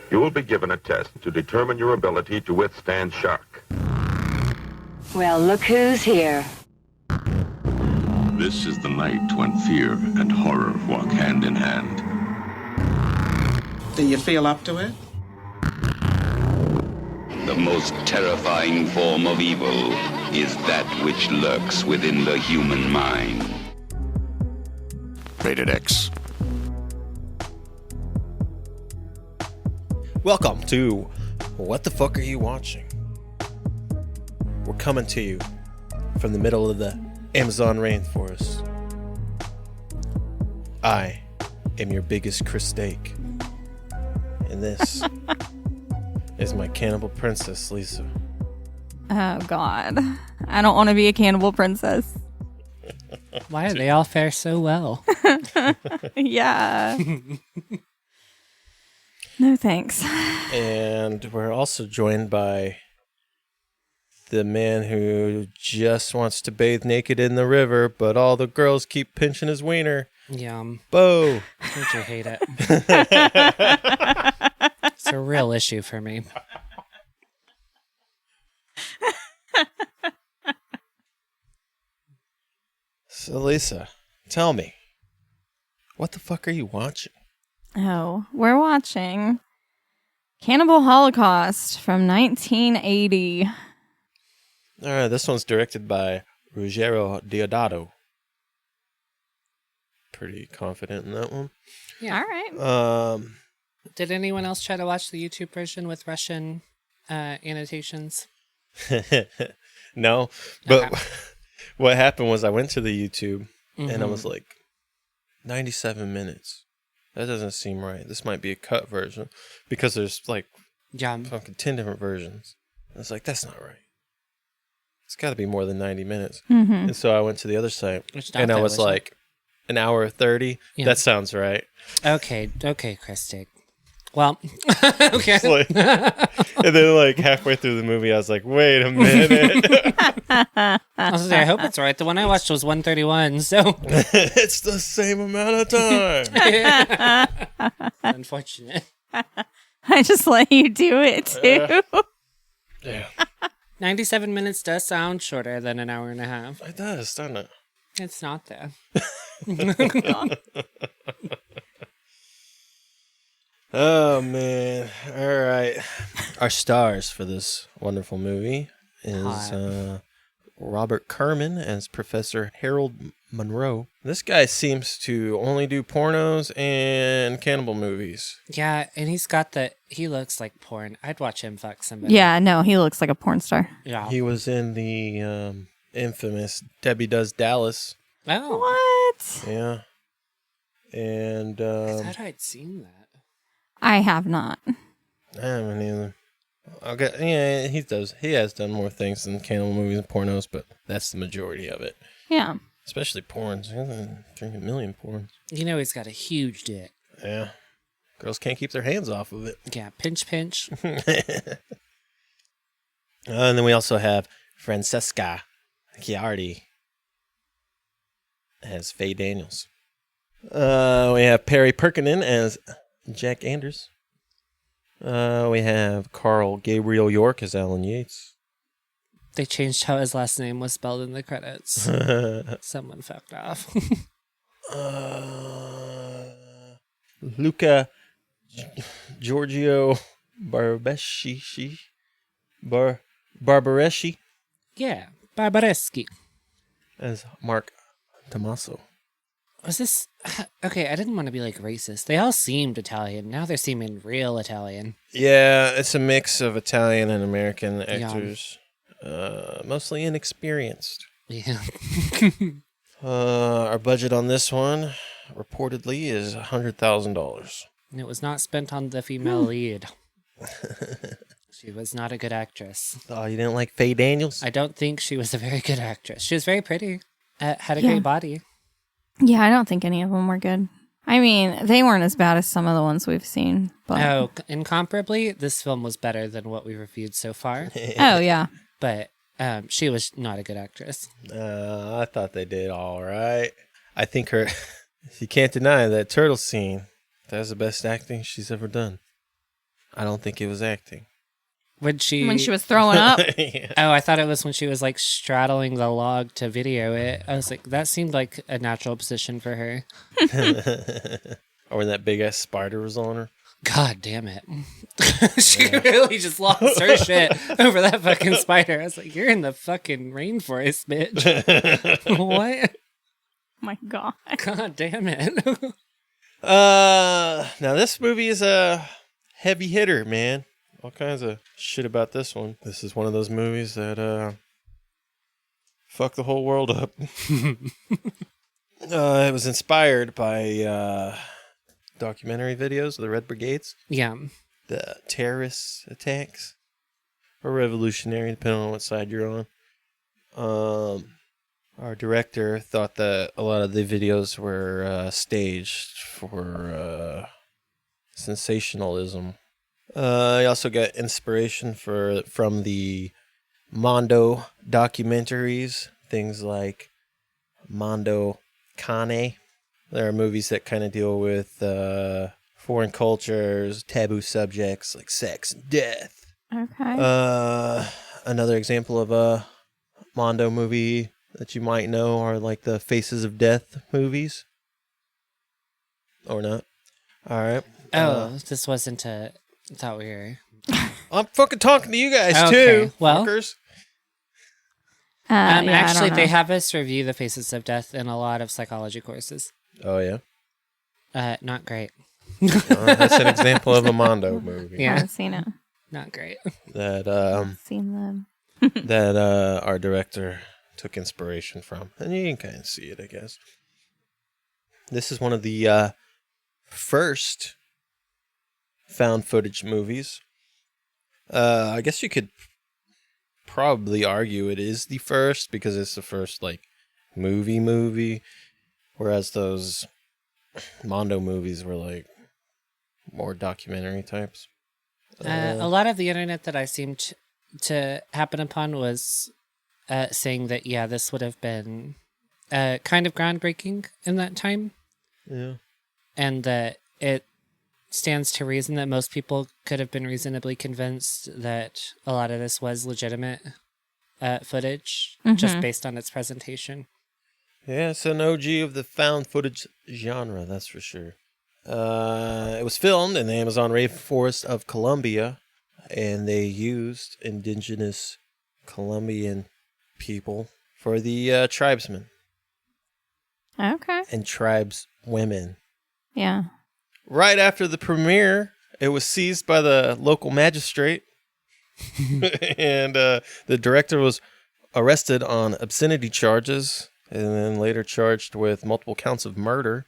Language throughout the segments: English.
You will be given a test to determine your ability to withstand shock. Well, look who's here. This is the night when fear and horror walk hand in hand. Do you feel up to it? The most terrifying form of evil is that which lurks within the human mind. Rated X. Welcome to What the Fuck Are You Watching? We're coming to you from the middle of the Amazon rainforest. I am your biggest Chris Steak. And this is my cannibal princess, Lisa. Oh, God. I don't want to be a cannibal princess. Why do they all fare so well? Yeah. No, thanks. And we're also joined by the man who just wants to bathe naked in the river, but all the girls keep pinching his wiener. Yum. Bo. Don't you hate it? It's a real issue for me. So, Lisa, tell me, what the fuck are you watching? Oh, we're watching Cannibal Holocaust from 1980. All right, this one's directed by Ruggero Deodato. Pretty confident in that one. Yeah. All right. Did anyone else try to watch the YouTube version with Russian annotations? No, but Okay. what happened was I went to the YouTube and I was like, 97 minutes. That doesn't seem right. This might be a cut version because there's like Yeah. fucking 10 different versions. I was like, that's not right. It's got to be more than 90 minutes. Mm-hmm. And so I went to the other site Which and I not was that like, an hour 30? Yeah. That sounds right. Okay, Christy. Well, okay. It's like- and then like halfway through the movie, I was like, wait a minute. I hope it's right. The one I watched was 131, so It's the same amount of time. unfortunate. I just let you do it, too. Yeah, 97 minutes does sound shorter than an hour and a half. it does, doesn't it? It's not though. Oh, man. All right. Our stars for this wonderful movie is Hot. Robert Kerman as Professor Harold Monroe. This guy seems to only do pornos and cannibal movies. Yeah, and he looks like porn. I'd watch him fuck somebody. Yeah, no, he looks like a porn star. Yeah. He was in the infamous Debbie Does Dallas. Oh. What? Yeah. And I thought I'd seen that. I have not. I haven't either. Okay, yeah, he has done more things than cannibal movies and pornos, but that's the majority of it. Yeah. Especially porns. He's done 3 million porns. You know he's got a huge dick. Yeah. Girls can't keep their hands off of it. Yeah, pinch. And then we also have Francesca Chiardi as Faye Daniels. We have Perry Perkinen as Jack Anders. We have Carl Gabriel York as Alan Yates. They changed how his last name was spelled in the credits. Someone fucked off. Luca Giorgio Barbareschi. Barbareschi Yeah, Barbareschi. as Mark Tommaso. Was this... Okay, I didn't want to be like racist. They all seemed Italian. Now they're seeming real Italian. Yeah, it's a mix of Italian and American actors. Mostly inexperienced. Yeah. Our budget on this one reportedly is $100,000. And it was not spent on the female lead. She was not a good actress. Oh, you didn't like Faye Daniels? I don't think she was a very good actress. She was very pretty. Had a Yeah. great body. Yeah, I don't think any of them were good. I mean, they weren't as bad as some of the ones we've seen. But... Oh, incomparably, this film was better than what we've reviewed so far. Oh, yeah. But she was not a good actress. I thought they did all right. I think you can't deny that turtle scene. That's the best acting she's ever done. I don't think it was acting. When she was throwing up. Yeah. Oh, I thought it was when she was like straddling the log to video it. I was like, that seemed like a natural position for her. Or when that big ass spider was on her. God damn it. She really just lost her shit over that fucking spider. I was like, you're in the fucking rainforest, bitch. What? My God. God damn it. Now this movie is a heavy hitter, man. All kinds of shit about this one. This is one of those movies that fuck the whole world up. It was inspired by documentary videos of the Red Brigades, Yeah. the terrorist attacks, or revolutionary, depending on what side you're on. Our director thought that a lot of the videos were staged for sensationalism. He also got inspiration from the Mondo documentaries, things like Mondo Cane. There are movies that kind of deal with foreign cultures, taboo subjects like sex and death. Okay. Another example of a Mondo movie that you might know are like the Faces of Death movies. Or not. All right. Oh, this wasn't a... I thought we were... I'm fucking talking to you guys Okay, too, well- fuckers. Yeah, I actually, don't they know. have us review the Faces of Death in a lot of psychology courses. Oh, yeah? Not great. That's an example of a Mondo movie. I Yeah, haven't seen it. not great. That Seen them. that our director took inspiration from. And you can kind of see it, I guess. This is one of the first found footage movies. I guess you could probably argue it is the first because it's the first like movie, whereas those Mondo movies were like more documentary types. A lot of the internet that I seemed to happen upon was saying that, yeah, this would have been kind of groundbreaking in that time. Yeah. And that it stands to reason that most people could have been reasonably convinced that a lot of this was legitimate footage just based on its presentation. Yeah, it's an OG of the found footage genre, that's for sure. It was filmed in the Amazon rainforest of Colombia, and they used indigenous Colombian people for the tribesmen Okay. and tribeswomen. Yeah. Right after the premiere, it was seized by the local magistrate, and the director was arrested on obscenity charges, and then later charged with multiple counts of murder.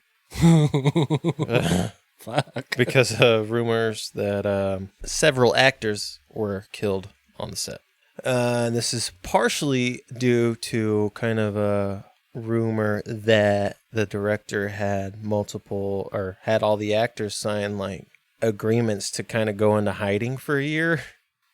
Fuck. Because of rumors that several actors were killed on the set. And this is partially due to kind of a rumor that the director had had all the actors sign like agreements to kind of go into hiding for a year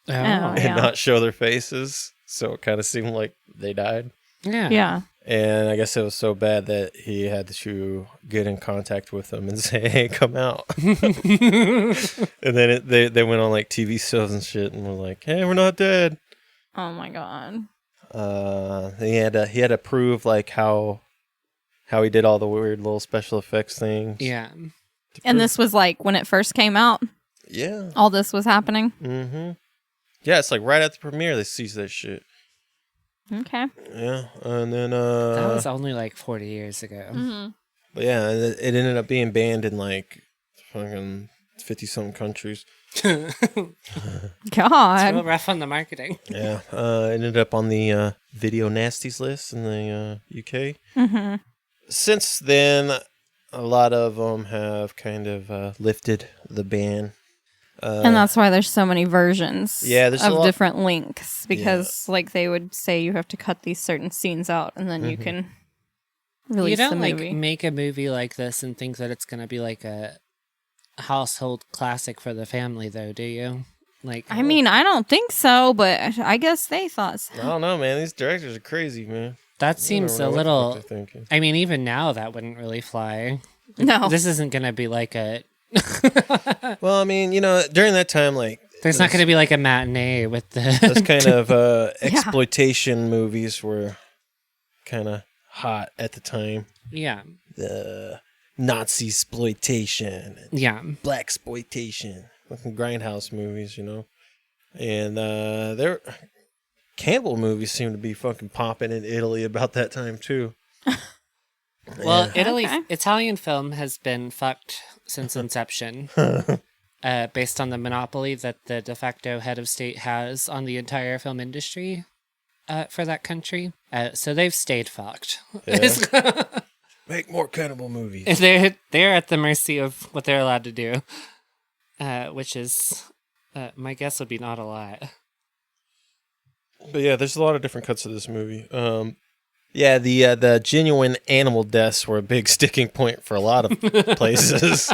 Oh, and yeah. not show their faces. So it kind of seemed like they died. yeah. Yeah. And I guess it was so bad that he had to get in contact with them and say, "Hey, come out." And then they went on like TV shows and shit, and were like, "Hey, we're not dead." Oh my God. He had to prove like how he did all the weird little special effects things. Yeah. And this was like when it first came out, Yeah. all this was happening. Mm-hmm. Yeah, it's like right at the premiere they seized that shit. Okay. Yeah, and then That was only like 40 years ago. Mm-hmm. but yeah, it ended up being banned in like fucking 50-something countries. It's God. real rough on the marketing. Yeah, it ended up on the video nasties list in the UK. Mm-hmm. Since then, a lot of them have kind of lifted the ban. And that's why there's so many versions Yeah, there's a of lot- different links because like they would say you have to cut these certain scenes out and then you can release You don't the like movie. make a movie like this and think that it's going to be like a household classic for the family, though, do you? Like, I mean, I don't think so, but I guess they thought so. I don't know, man. These directors are crazy, man. that I seems don't a know what the little. fuck they're thinking. I mean, even now that wouldn't really fly. No. This isn't going to be like a Well, I mean, during that time, like, There's not going to be like a matinee with the those kind of exploitation movies were kind of hot at the time. yeah, The Nazi exploitation, yeah. black exploitation, fucking grindhouse movies, and there cannibal movies seem to be fucking popping in Italy about that time too. Well, Okay. Italian film has been fucked since inception, based on the monopoly that the de facto head of state has on the entire film industry for that country. So they've stayed fucked. Yeah. Make more cannibal movies. They're at the mercy of what they're allowed to do, which is, my guess would be not a lot. But yeah, there's a lot of different cuts of this movie. Yeah, the genuine animal deaths were a big sticking point for a lot of places.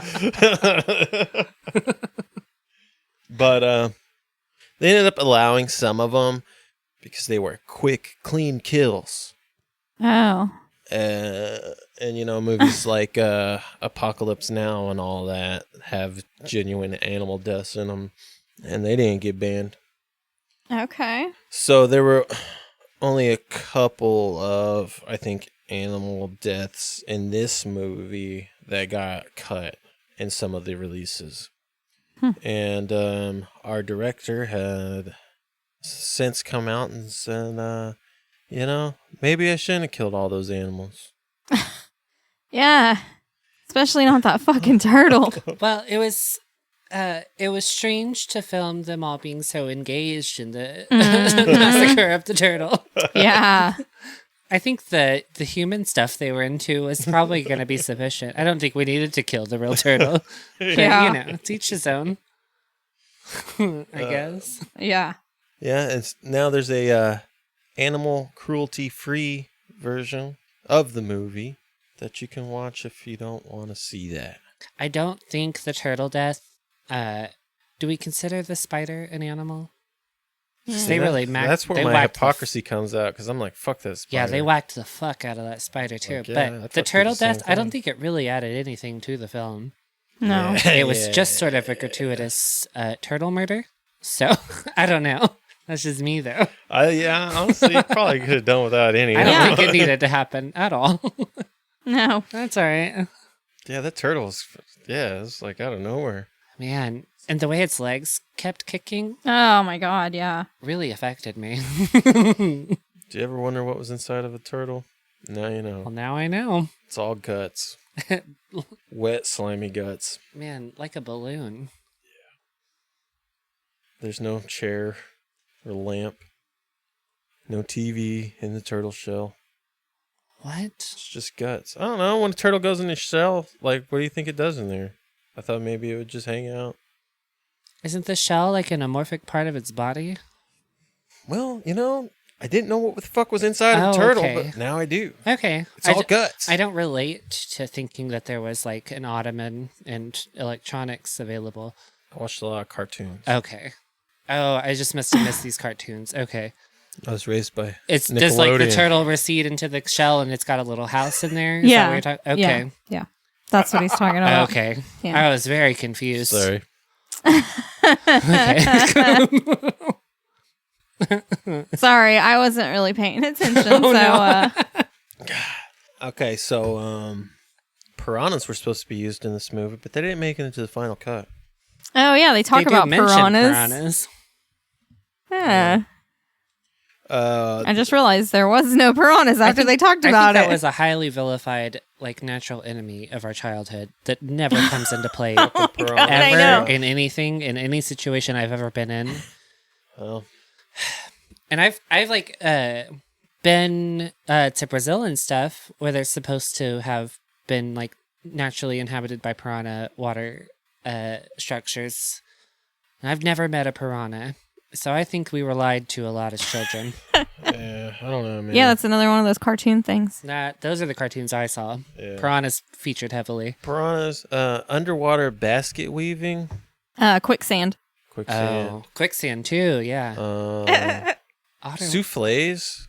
But they ended up allowing some of them because they were quick, clean kills. Oh. And movies like Apocalypse Now and all that have genuine animal deaths in them, and they didn't get banned. Okay. So there were only a couple of, I think, animal deaths in this movie that got cut in some of the releases. And our director had since come out and said, maybe I shouldn't have killed all those animals. Yeah. Especially not that fucking turtle. Well, it was strange to film them all being so engaged in the massacre of the turtle. Yeah. I think the human stuff they were into was probably going to be sufficient. I don't think we needed to kill the real turtle. But, Yeah. to each his own. I guess. Yeah. Yeah, and now there's a animal cruelty-free version of the movie that you can watch if you don't want to see that. I don't think the turtle death. Do we consider the spider an animal? They really That's where they my whacked hypocrisy comes out, because I'm like, fuck this spider. Yeah, they whacked the fuck out of that spider too. Like, yeah, I but thought the they turtle did the same death, I don't thing. think it really added anything to the film. No. It was just sort of a gratuitous turtle murder. So I don't know. That's just me though. Honestly, you probably could have done without any. I don't Yeah. think it needed to happen at all. No. That's all right. Yeah, that turtle's. Yeah, it's like out of nowhere. Man, and the way its legs kept kicking Oh my god, yeah. really affected me. Do you ever wonder what was inside of a turtle? Now you know. Well, now I know. It's all guts. Wet, slimy guts. Man, like a balloon. There's no chair or lamp. No TV in the turtle shell. What? It's just guts. I don't know. When a turtle goes in its shell, like, what do you think it does in there? I thought maybe it would just hang out. Isn't the shell like an amorphic part of its body? Well, I didn't know what the fuck was inside of a turtle, okay. but now I do. Okay. It's all guts. I don't relate to thinking that there was like an ottoman and electronics available. I watched a lot of cartoons. Okay. Oh, I just must have missed these cartoons. Okay. I was raised by Does like the Nickelodeon. turtle recede into the shell and it's got a little house in there? Is that Yeah. what you're talking? Okay. Yeah. That's what he's talking about. Okay. Yeah. I was very confused. Sorry. Okay. Sorry, I wasn't really paying attention. Okay, so piranhas were supposed to be used in this movie, but they didn't make it into the final cut. Oh yeah, they talk They do about mention piranhas. Yeah. I just realized there was no piranhas after they talked about I think it. that was a highly vilified, like, natural enemy of our childhood that never comes into play I know. ever in anything, in any situation I've ever been in. Well, And I've like been to Brazil and stuff where they're supposed to have been like naturally inhabited by piranha water structures. And I've never met a piranha. So I think we were lied to a lot as children. yeah, I don't know, man. Yeah, that's another one of those cartoon things. Those are the cartoons I saw. Yeah. Piranhas featured heavily. Piranhas, underwater basket weaving, Quicksand. quicksand, Oh, quicksand too, yeah. souffles.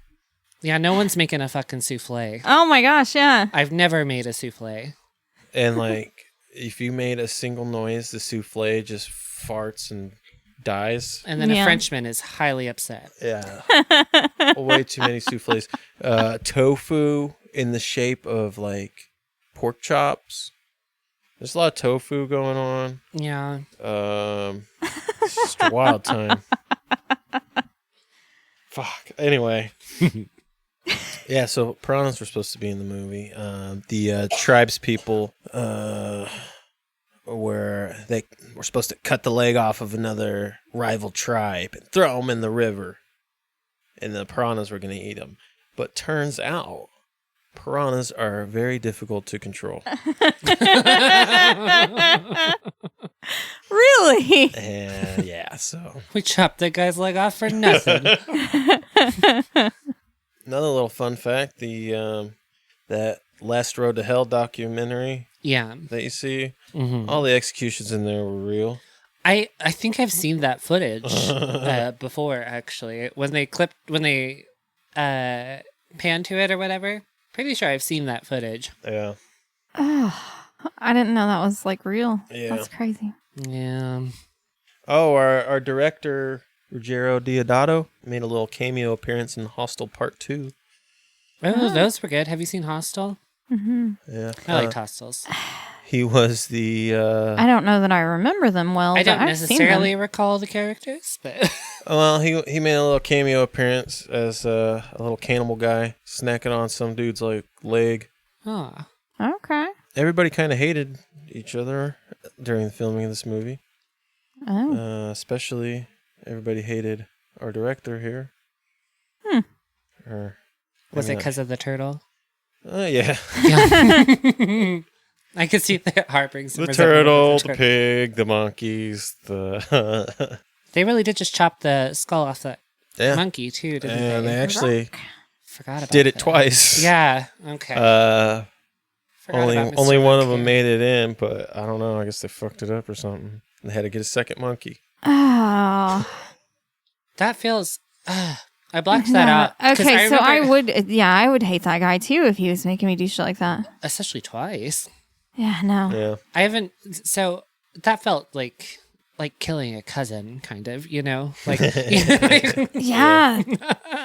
Yeah, no one's making a fucking souffle. Oh my gosh, yeah. I've never made a souffle. And like if you made a single noise, the souffle just farts and dies. And then a Frenchman is highly upset. Yeah. Way too many souffles. Tofu in the shape of like pork chops. There's a lot of tofu going on. Yeah. It's just a wild time. Fuck. Anyway. Yeah, so piranhas were supposed to be in the movie. The tribes people were supposed to cut the leg off of another rival tribe and throw them in the river. And the piranhas were going to eat them. But turns out, piranhas are very difficult to control. Really? And yeah, so. We chopped that guy's leg off for nothing. Another little fun fact, that Last Road to Hell documentary that you see, all the executions in there were real. I think I've seen that footage before, actually. When they pan to it or whatever. Pretty sure I've seen that footage. Yeah. I didn't know that was like real. Yeah. That's crazy. Yeah. Oh, our director, Ruggiero Deodato, made a little cameo appearance in Hostel Part 2. Oh, those were good. Have you seen Hostel? Mm-hmm. Yeah. I liked Hostels. He was the... I don't know that I remember them well. I don't but I've seen necessarily them. recall the characters, but... Well, he made a little cameo appearance as a little cannibal guy snacking on some dude's like leg. Oh. Okay. Everybody kind of hated each other during the filming of this movie. Oh. Especially everybody hated our director here. Was it because of the turtle? Yeah. I could see the harboring some The resentment turtle, with the pig, the monkeys, the... They really did just chop the skull off that Yeah. monkey, too, didn't And they? they actually Forgot about did it that. twice. Yeah, okay. Forgot Only about Mr. one of Monkey. them made it in, but I don't know. I guess they fucked it up or something. They had to get a second monkey. Oh. That feels... I blacked that out. 'cause Okay, so I remember- would hate that guy too if he was making me do shit like that. Especially twice. Yeah, no. Yeah. I haven't... So, that felt like killing a cousin, kind of, you know? Like... Yeah.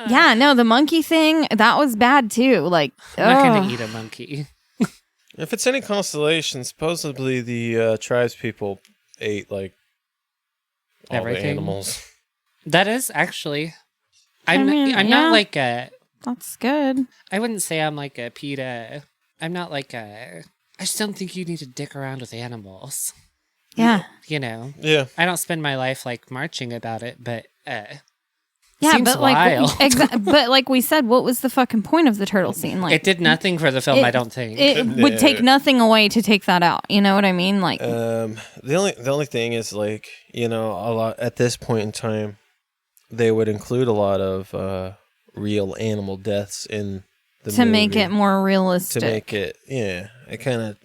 Yeah, no, the monkey thing, that was bad too. Like, I'm not going ugh. to eat a monkey. If it's any consolation, supposedly the tribes people ate like all Everything. the animals. That is actually... I mean, I'm yeah. not like a... That's good. I wouldn't say I'm like a PETA. I'm not like a... I just don't think you need to dick around with animals. Yeah. You know? Yeah. I don't spend my life like marching about it, but Yeah, seems but like wild. but like we said, what was the fucking point of the turtle scene? Like it did nothing for the film, I don't think. It would take nothing away to take that out. You know what I mean? Like The only thing is like, you know, a lot at this point in time, they would include a lot of real animal deaths in the to movie. make it more realistic. To make it, yeah, it kind of,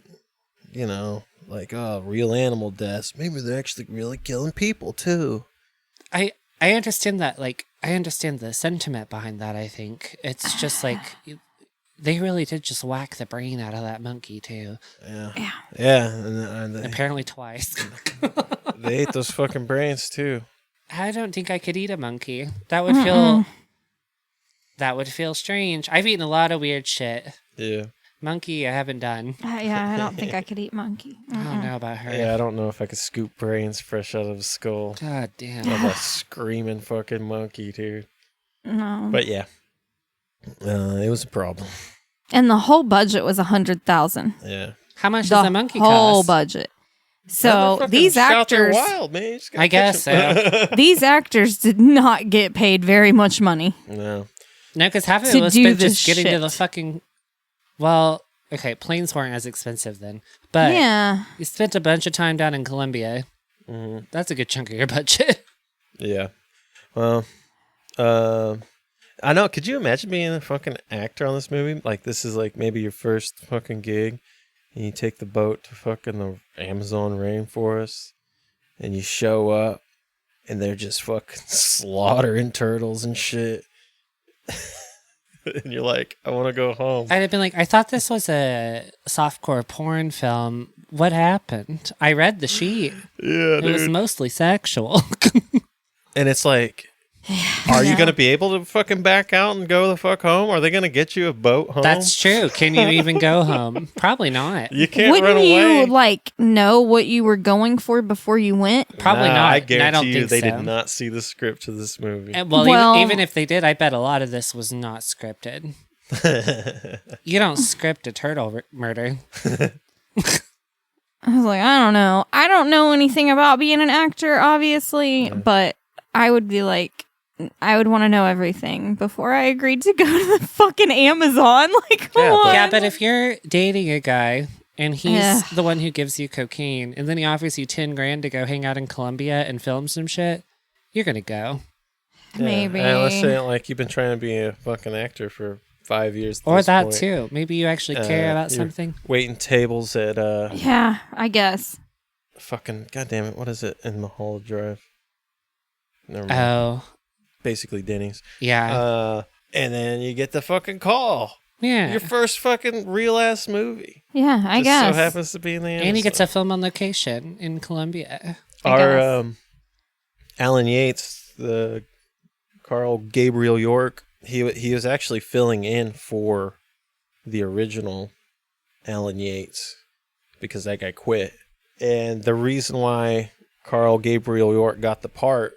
you know, like, oh, real animal deaths. Maybe they're actually really killing people too. I understand that. Like, I understand the sentiment behind that. I think it's just like they really did just whack the brain out of that monkey too. Yeah. And they, Apparently twice. they ate those fucking brains too. I don't think I could eat a monkey. That would feel. That would feel strange. I've eaten a lot of weird shit. Yeah. Monkey, I haven't done. Yeah, I don't think I could eat monkey. I don't know about her. Yeah, I don't know if I could scoop brains fresh out of a skull. God damn. Of a screaming fucking monkey, dude. No. But yeah, it was a problem. And the whole budget was $100,000. Yeah. How much does a monkey whole cost? budget. So these actors, wild, man. You just gotta I guess catch 'em. so. these actors did not get paid very much money. No. No, because half of To it was do spent this just getting to shit. the fucking. Well, okay, planes weren't as expensive then, but Yeah. you spent a bunch of time down in Colombia. Mhm. That's a good chunk of your budget. Yeah. Well, I know. Could you imagine being a fucking actor on this movie? Like, this is like maybe your first fucking gig, and you take the boat to fucking the Amazon rainforest, and you show up, and they're just fucking slaughtering turtles and shit. And you're like, I want to go home. I'd have been like, I thought this was a softcore porn film. What happened? I read the sheet. Yeah, it was mostly sexual. And it's like, are you going to be able to fucking back out and go the fuck home? Are they going to get you a boat home? That's true. Can you even go home? Probably not. You can't Wouldn't run away. you like know what you were going for before you went? Probably not. I I guarantee don't you think they so. did not see the script to this movie. Well, even if they did, I bet a lot of this was not scripted. You don't script a turtle murder. I was like, I don't know. I don't know anything about being an actor, obviously, but I would be like, I would want to know everything before I agreed to go to the fucking Amazon. Like, come on. Yeah, but if you're dating a guy and he's the one who gives you cocaine and then he offers you 10 grand to go hang out in Colombia and film some shit, you're going to go. Maybe. And let's say, like, you've been trying to be a fucking actor for 5 years. At Or this that point. too. Maybe you actually care about You're something. Waiting tables at, Yeah, I guess. fucking, goddamn it, what is it in Mahal Drive? Never mind. Oh. Basically Denny's. Yeah. And then you get the fucking call. Yeah. Your first fucking real ass movie. Yeah, I Just guess. so happens to be in the Amazon. And he gets to film on location in Colombia. Our Alan Yates, the Carl Gabriel York, he was actually filling in for the original Alan Yates because that guy quit. And the reason why Carl Gabriel York got the part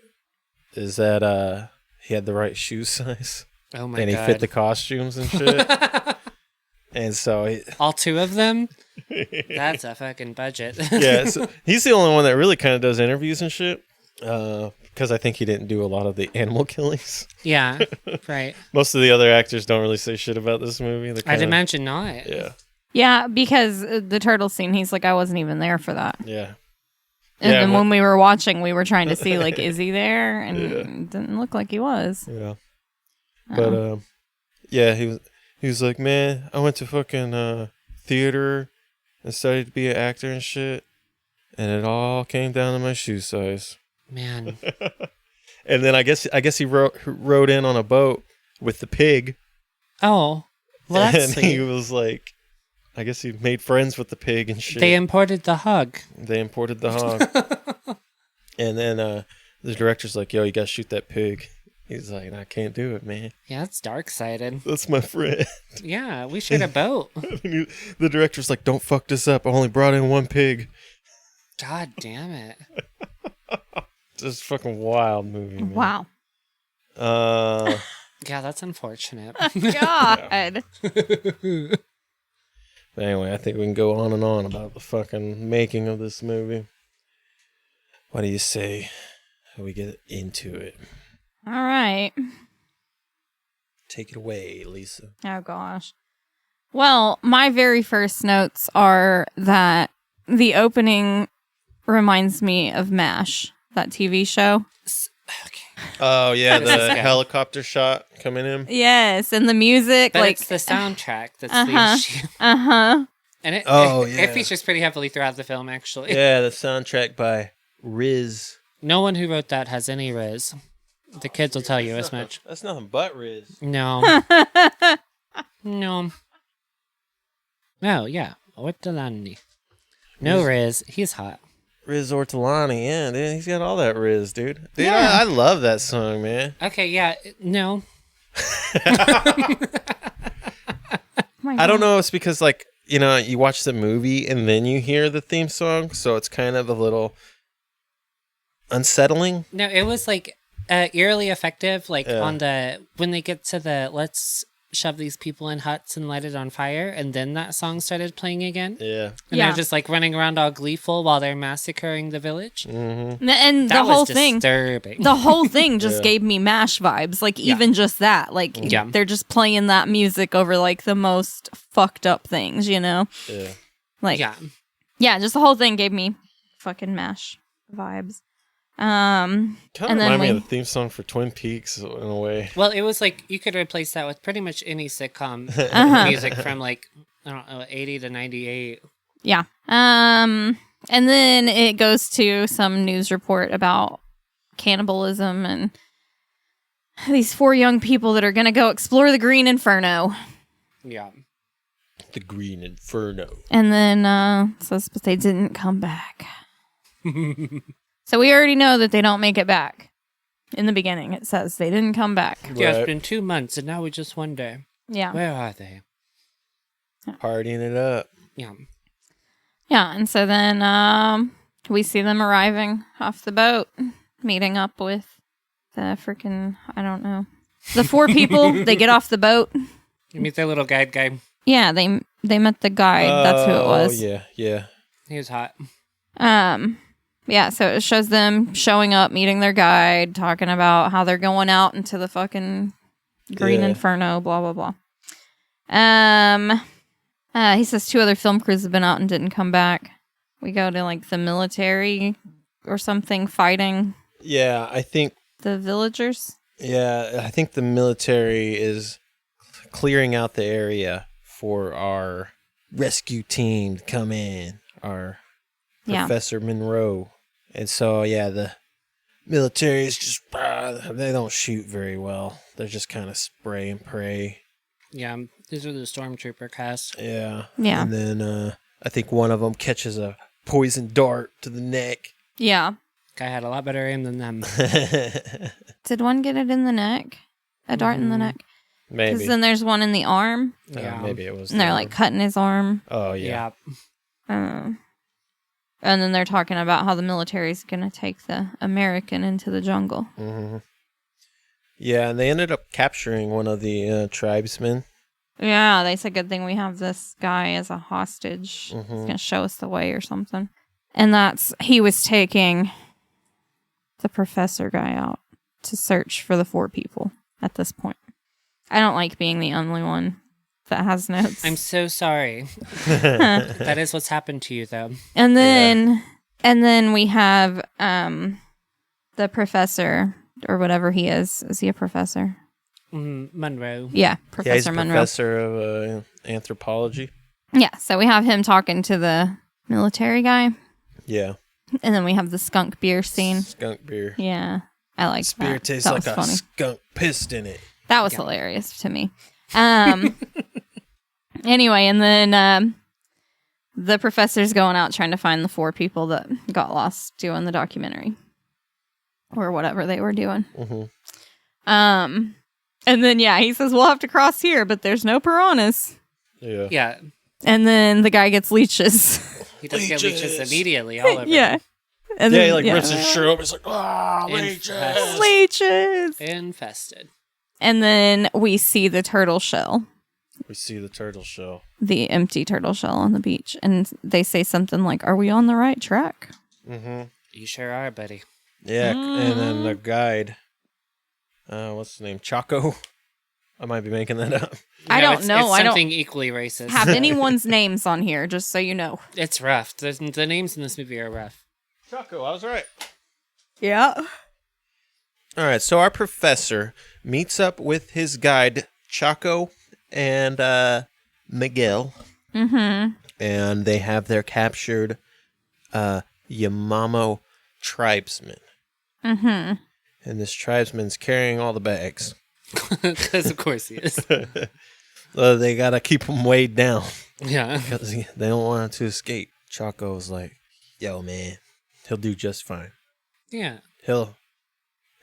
is that he had the right shoe size. Oh my god. And he fit the costumes and shit. And so all two of them? That's a fucking budget. yeah, so he's the only one that really kind of does interviews and shit. Because I think he didn't do a lot of the animal killings. Yeah, right. Most of the other actors don't really say shit about this movie. I'd imagine not. Yeah. Yeah, because the turtle scene, he's like, I wasn't even there for that. Yeah. And Yeah, then when- when we were watching, we were trying to see, like, is he there? And it didn't look like he was. Yeah. But, yeah, he was like, man, I went to fucking theater and studied to be an actor and shit. And it all came down to my shoe size. Man. And then I guess he rode in on a boat with the pig. Oh. Well, that's and sweet. he was like, I guess he made friends with the pig and shit. They imported the hog. They imported the hog. And then the director's like, yo, you gotta shoot that pig. He's like, I can't do it, man. Yeah, it's dark-sided. That's my friend. Yeah, we shared a boat. The director's like, don't fuck this up. I only brought in one pig. God damn it. Just fucking wild movie, man. Wow. Yeah, that's unfortunate. God. But anyway, I think we can go on and on about the fucking making of this movie. What do you say? We get into it. All right. Take it away, Lisa. Oh, gosh. Well, my very first notes are that the opening reminds me of MASH, that TV show. Oh, yeah, This is the good. helicopter shot coming in. Yes, and the music, But like it's the soundtrack that's Uh-huh. the issue. uh-huh. And it Yeah. features pretty heavily throughout the film, actually. Yeah, the soundtrack by Riz. No one who wrote that has any riz. The kids will tell you as much. That's nothing but Riz. No. No. Oh, yeah. Ortolani. No riz. He's hot. Riz Ortolani, yeah, dude. He's got all that Riz, dude. Dude, Yeah. I love that song, man. Okay, yeah. No. I don't know if it's because, like, you know, you watch the movie and then you hear the theme song, so it's kind of a little unsettling. No, it was like eerily effective. Like Yeah. on the when they get to the let's shove these people in huts and light it on fire, and then that song started playing again. Yeah. And they're just like running around all gleeful while they're massacring the village. Mm-hmm. And That the whole was thing, disturbing. the whole thing just Yeah. gave me MASH vibes. Like, even just that. Like, Yeah. they're just playing that music over, like, the most fucked up things, you know? Yeah. Like, Yeah. yeah, just the whole thing gave me fucking MASH vibes. Kind of And then remind me we- of the theme song for Twin Peaks in a way. Well, it was like you could replace that with pretty much any sitcom music from like I don't know 80 to 98. Yeah. And then it goes to some news report about cannibalism and these 4 young people that are going to go explore the Green Inferno. Yeah. The Green Inferno. And then says, but they didn't come back. So we already know that they don't make it back. In the beginning, it says they didn't come back. Yeah, Right. it's been 2 months, and now we just one day. Yeah. Where are they? Partying it up. Yeah. Yeah, and so then we see them arriving off the boat, meeting up with the freaking, I don't know, the 4 people. They get off the boat. You meet their little guide guy. Yeah, they met the guide. That's who it was. Oh, yeah. He was hot. Yeah, so it shows them showing up, meeting their guide, talking about how they're going out into the fucking Green Inferno, blah, blah, blah. He says 2 other film crews have been out and didn't come back. We go to, like, the military or something fighting Yeah, I think the villagers. Yeah, I think the military is clearing out the area for our rescue team to come in, our Professor Monroe. And so, yeah, the military is just, they don't shoot very well. They're just kind of spray and pray. Yeah, these are the stormtrooper cast. Yeah. Yeah. And then I think one of them catches a poison dart to the neck. Yeah. Guy had a lot better aim than them. Did one get it in the neck? A dart in the neck? Maybe. Because then there's one in the arm. Yeah. Maybe it was. And they're, like, cutting his arm. Oh, yeah. And then they're talking about how the military's going to take the American into the jungle. Mm-hmm. Yeah, and they ended up capturing one of the tribesmen. Yeah, they said, good thing we have this guy as a hostage. Mm-hmm. He's going to show us the way or something. And he was taking the professor guy out to search for the 4 people at this point. I don't like being the only one that has notes. I'm so sorry. That is what's happened to you, though. And then we have the professor, or whatever he is. Is he a professor? Monroe. Yeah, Professor He's a Monroe. professor of anthropology. Yeah, so we have him talking to the military guy. Yeah. And then we have the skunk beer scene. Skunk beer. Yeah, I like that. Beer tastes That like was a funny. skunk pissed in it. That was hilarious to me. Anyway, and then the professor's going out trying to find the 4 people that got lost doing the documentary. Or whatever they were doing. Mm-hmm. And then, he says, we'll have to cross here, but there's no piranhas. Yeah. Yeah. And then the guy gets leeches. He does get leeches immediately all over. Yeah. And Yeah, then, he like rips his shirt up. It's like, Infested. leeches. Infested. And then we see the turtle shell. We see the turtle shell. The empty turtle shell on the beach. And they say something like, are we on the right track? Mm-hmm. You sure are, buddy. Yeah, and then the guide, what's his name? Chaco? I might be making that up. I don't know. It's I don't something equally racist. have anyone's names on here, just so you know. It's rough. The names in this movie are rough. Chaco, I was right. Yeah. All right, so our professor meets up with his guide, Chaco and Miguel. Mm-hmm. And they have their captured Yamamo tribesman. Mm-hmm. And this tribesman's carrying all the bags. Because of course he is. They got to keep them weighed down. Yeah. Because they don't want him to escape. Chaco's like, yo, man, he'll do just fine. Yeah. He'll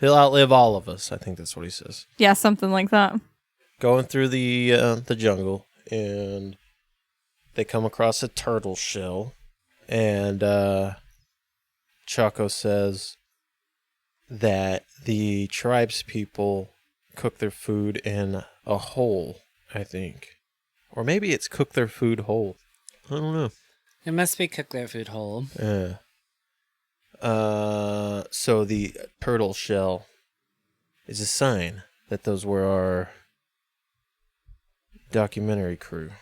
outlive all of us. I think that's what he says. Yeah, something like that. Going through the jungle, and they come across a turtle shell, and Chaco says that the tribes people cook their food in a hole, I think. Or maybe it's cook their food whole. I don't know. It must be cook their food whole. Yeah. So the turtle shell is a sign that those were our documentary crew.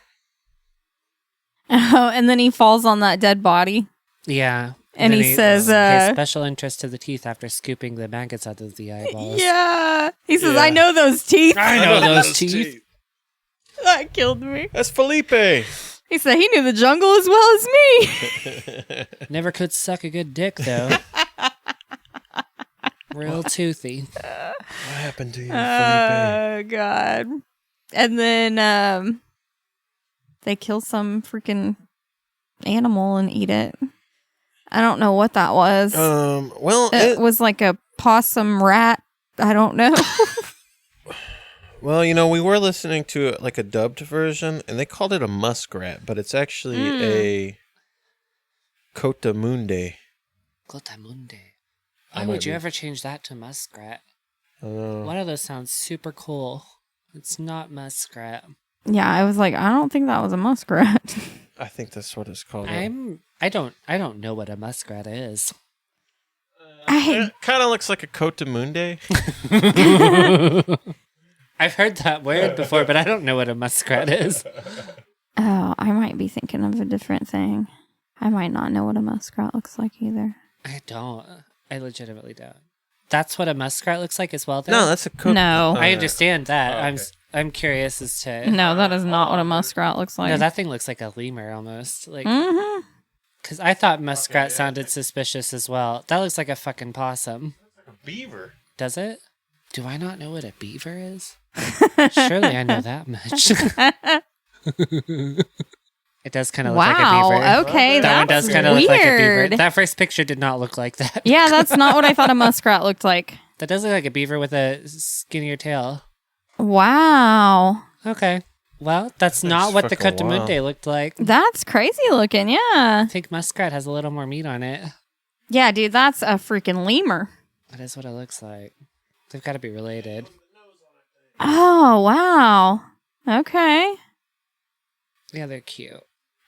Oh, and then he falls on that dead body. Yeah. And then he says, pays special interest to the teeth after scooping the maggots out of the eyeballs. Yeah. He says, Yeah. I know those teeth. I know those teeth. That killed me. That's Felipe. He said he knew the jungle as well as me. Never could suck a good dick, though. Real toothy. What happened to you, Felipe? Oh God! And then they kill some freaking animal and eat it. I don't know what that was. Well, it was like a possum rat. I don't know. Well, we were listening to like a dubbed version, and they called it a muskrat, but it's actually a cotamundi. Cotamundi. Why would you ever change that to muskrat? One of those sounds super cool. It's not muskrat. Yeah, I was like, I don't think that was a muskrat. I think that's what it's called. I don't know what a muskrat is. It kind of looks like a cotamundi. I've heard that word before, but I don't know what a muskrat is. Oh, I might be thinking of a different thing. I might not know what a muskrat looks like either. I don't. I legitimately don't. That's what a muskrat looks like as well, though? No, that's a No. I understand that. Oh, okay. I'm curious as to... No, that is not what a muskrat looks like. No, that thing looks like a lemur almost. Like, Mm-hmm. because I thought muskrat sounded suspicious as well. That looks like a fucking possum. a beaver. Does it? Do I not know what a beaver is? Surely I know that much. It does kind of look like a beaver. Wow, okay, That one that's does kind of look like a beaver. weird. That first picture did not look like that. Yeah, that's not what I thought a muskrat looked like. That does look like a beaver with a skinnier tail. Wow. Okay. Well, that's not what the fucking wild. Cotamunde looked like. That's crazy looking, yeah. I think muskrat has a little more meat on it. Yeah, dude, that's a freaking lemur. That is what it looks like. They've got to be related. Oh, wow. Okay. Yeah, they're cute.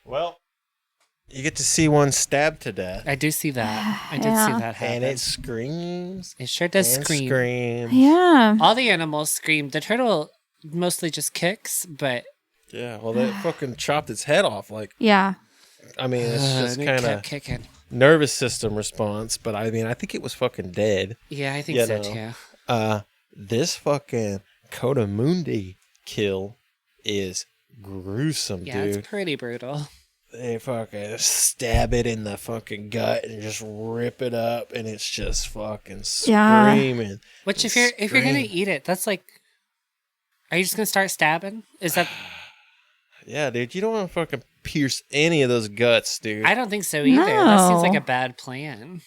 Well, you get to see one stabbed to death. I do see that. I did Yeah. see that happen. And it screams. It sure does and scream. Screams. Yeah. All the animals scream. The turtle mostly just kicks, but Yeah, well, they fucking chopped its head off. Like, Yeah. I mean, it's just and it kind kept of kicking. nervous system response, but I mean, I think it was fucking dead. Yeah, I think You so know. too. This fucking Cotamundi kill is gruesome, Yeah, dude. it's pretty brutal. They fucking stab it in the fucking gut and just rip it up, and it's just fucking Yeah. screaming. Which, if you're gonna eat it, that's like, are you just gonna start stabbing? Is that? Yeah, dude, you don't want to fucking pierce any of those guts, dude. I don't think so either. That seems like No. a bad plan.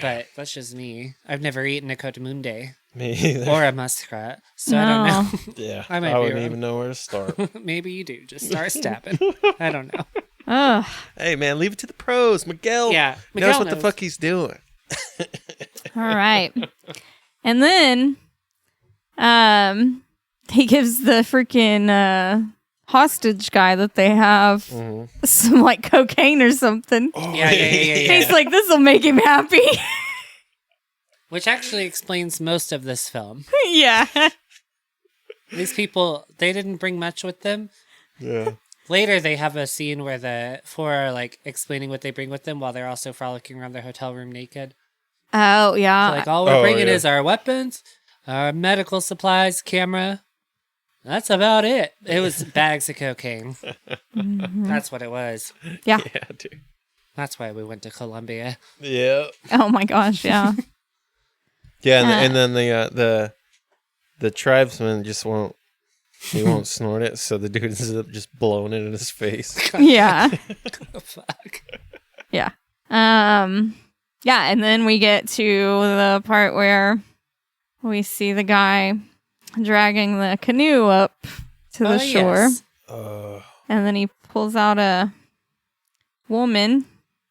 But that's just me. I've never eaten a Cotamunde Me either. or a muskrat, so I No. don't know. Yeah, I might I be wouldn't wrong. even know where to start. Maybe you do. Just start stabbing. I don't know. Ugh. Hey, man, leave it to the pros. Miguel Yeah, knows Miguel what the knows. fuck he's doing. All right. And then he gives the freaking hostage guy that they have some like cocaine or something. Yeah. He's like, this will make him happy. Which actually explains most of this film. Yeah. These people, they didn't bring much with them. Yeah. Later, they have a scene where the four are like explaining what they bring with them while they're also frolicking around their hotel room naked. Oh, yeah. So, like, all we're bringing yeah. is our weapons, our medical supplies, camera. That's about it. It was bags of cocaine. That's what it was. Yeah. Yeah, dude. That's why we went to Colombia. Yeah. Oh, my gosh. Yeah. Yeah, and then the tribesman just won't. He won't snort it, so the dude ends up just blowing it in his face. Yeah. Oh, fuck. Yeah. Yeah, and then we get to the part where we see the guy dragging the canoe up to the shore. Yes. And then he pulls out a woman.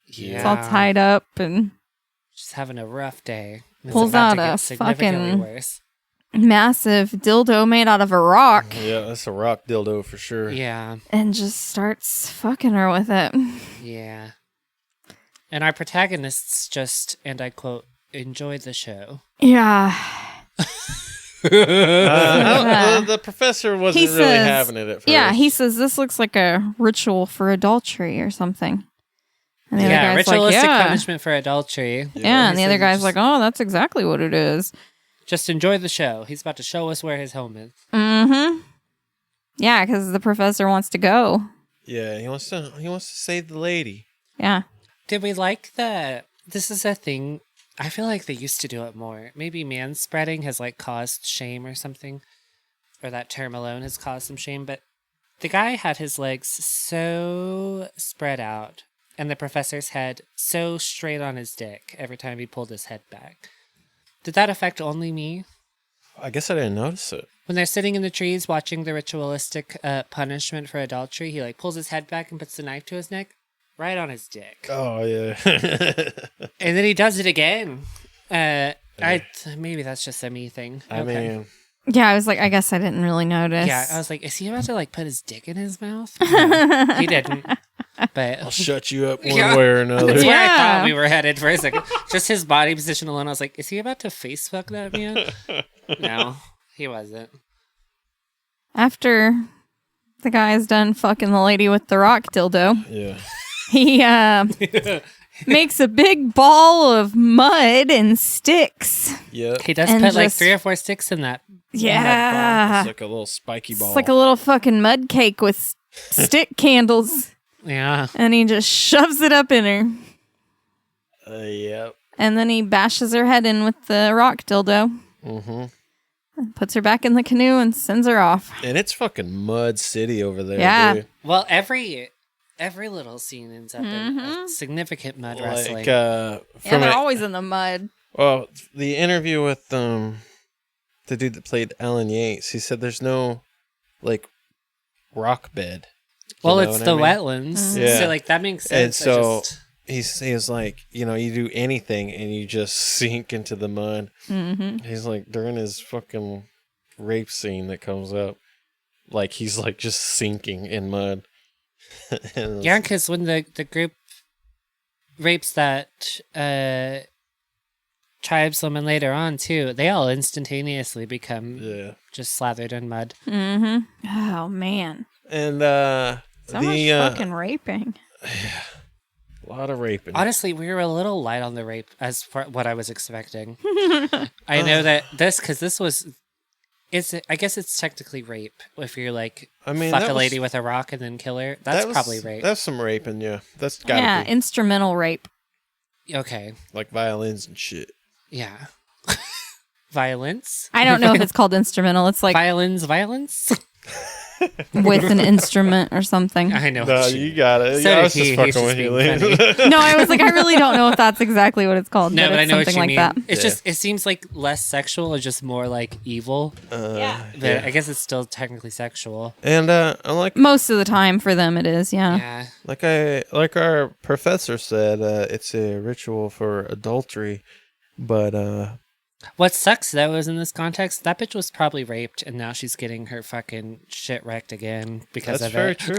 Yeah. It's all tied up and Just having a rough day. It's Pulls about to out get a significantly fucking- worse. massive dildo made out of a rock Yeah, that's a rock dildo for sure. Yeah. and just starts fucking her with it. Yeah. And our protagonists just, and I quote, enjoy the show. Yeah. The professor wasn't He really says- having it at first. Yeah, he says this looks like a ritual for adultery or something. And the other Yeah, guy's ritualistic like, yeah. punishment for adultery. Yeah, and the He other says guy's just- like, oh, that's exactly what it is. Just enjoy the show. He's about to show us where his home is. Mm-hmm. Yeah, because the professor wants to go. Yeah, he wants to save the lady. Yeah. Did we like the... This is a thing I feel like they used to do it more. Maybe manspreading has like caused shame or something, or that term alone has caused some shame. But the guy had his legs so spread out, and the professor's head so straight on his dick every time he pulled his head back. Did that affect only me? I guess I didn't notice it. When they're sitting in the trees watching the ritualistic punishment for adultery, he like pulls his head back and puts the knife to his neck, right on his dick. Oh yeah. And then he does it again. Maybe that's just a me thing. I mean, Yeah, I was like, I guess I didn't really notice. yeah, I was like, is he about to like put his dick in his mouth? No, he didn't. But I'll shut you up one Yeah. way or another. that's where I Yeah. thought we were headed for a second. Just his body position alone, I was like, is he about to face fuck that man? No, he wasn't. After the guy's done fucking the lady with the rock dildo, Yeah. he makes a big ball of mud and sticks. Yep. He does And put like just- 3 or 4 sticks in that. Yeah. It's like a little spiky ball. It's like a little fucking mud cake with stick candles. Yeah. And he just shoves it up in her. Yep. And then he bashes her head in with the rock dildo. Mm-hmm. And puts her back in the canoe and sends her off. And it's fucking Mud City over there. Yeah. Dude. Well, every little scene ends up in a significant mud wrestling. Like Yeah, from they're it, always in the mud. well, the interview with the dude that played Alan Yates, he said there's no like rock bed. You Well, know it's what the I mean? wetlands. Yeah. So, like, that makes And sense. so he's like, you know, you do anything and you just sink into the mud. Mm-hmm. He's like, during his fucking rape scene that comes up, like he's like just sinking in mud. And Yeah, because when the group rapes that tribeswoman later on, too, they all instantaneously become yeah. just slathered in mud. Mm-hmm. Oh, man. And So much fucking raping. a lot of raping. Honestly, we were a little light on the rape as for what I was expecting. I know that because this was... I guess it's technically rape if you're like I mean, fuck that a was- lady with a rock and then kill her. That's probably rape. That's some raping, yeah. That's gotta Yeah, be. instrumental rape. Okay. Like violins and shit. Yeah. Violence? I don't know if it's called instrumental. It's like Violence? with an instrument or something. I know. No, what you got it. So I did was he. just He fucking was with you, just being Lee. No, I was like, I really don't know if that's exactly what it's called. No, but I it's know what something you like mean. that. It's Yeah. just, it seems like less sexual or just more like evil. Yeah. But I guess it's still technically sexual. And like Most of the time for them it is, yeah. Yeah. like our professor said, it's a ritual for adultery, but What sucks though is in this context, that bitch was probably raped and now she's getting her fucking shit wrecked again because that's of very it. true.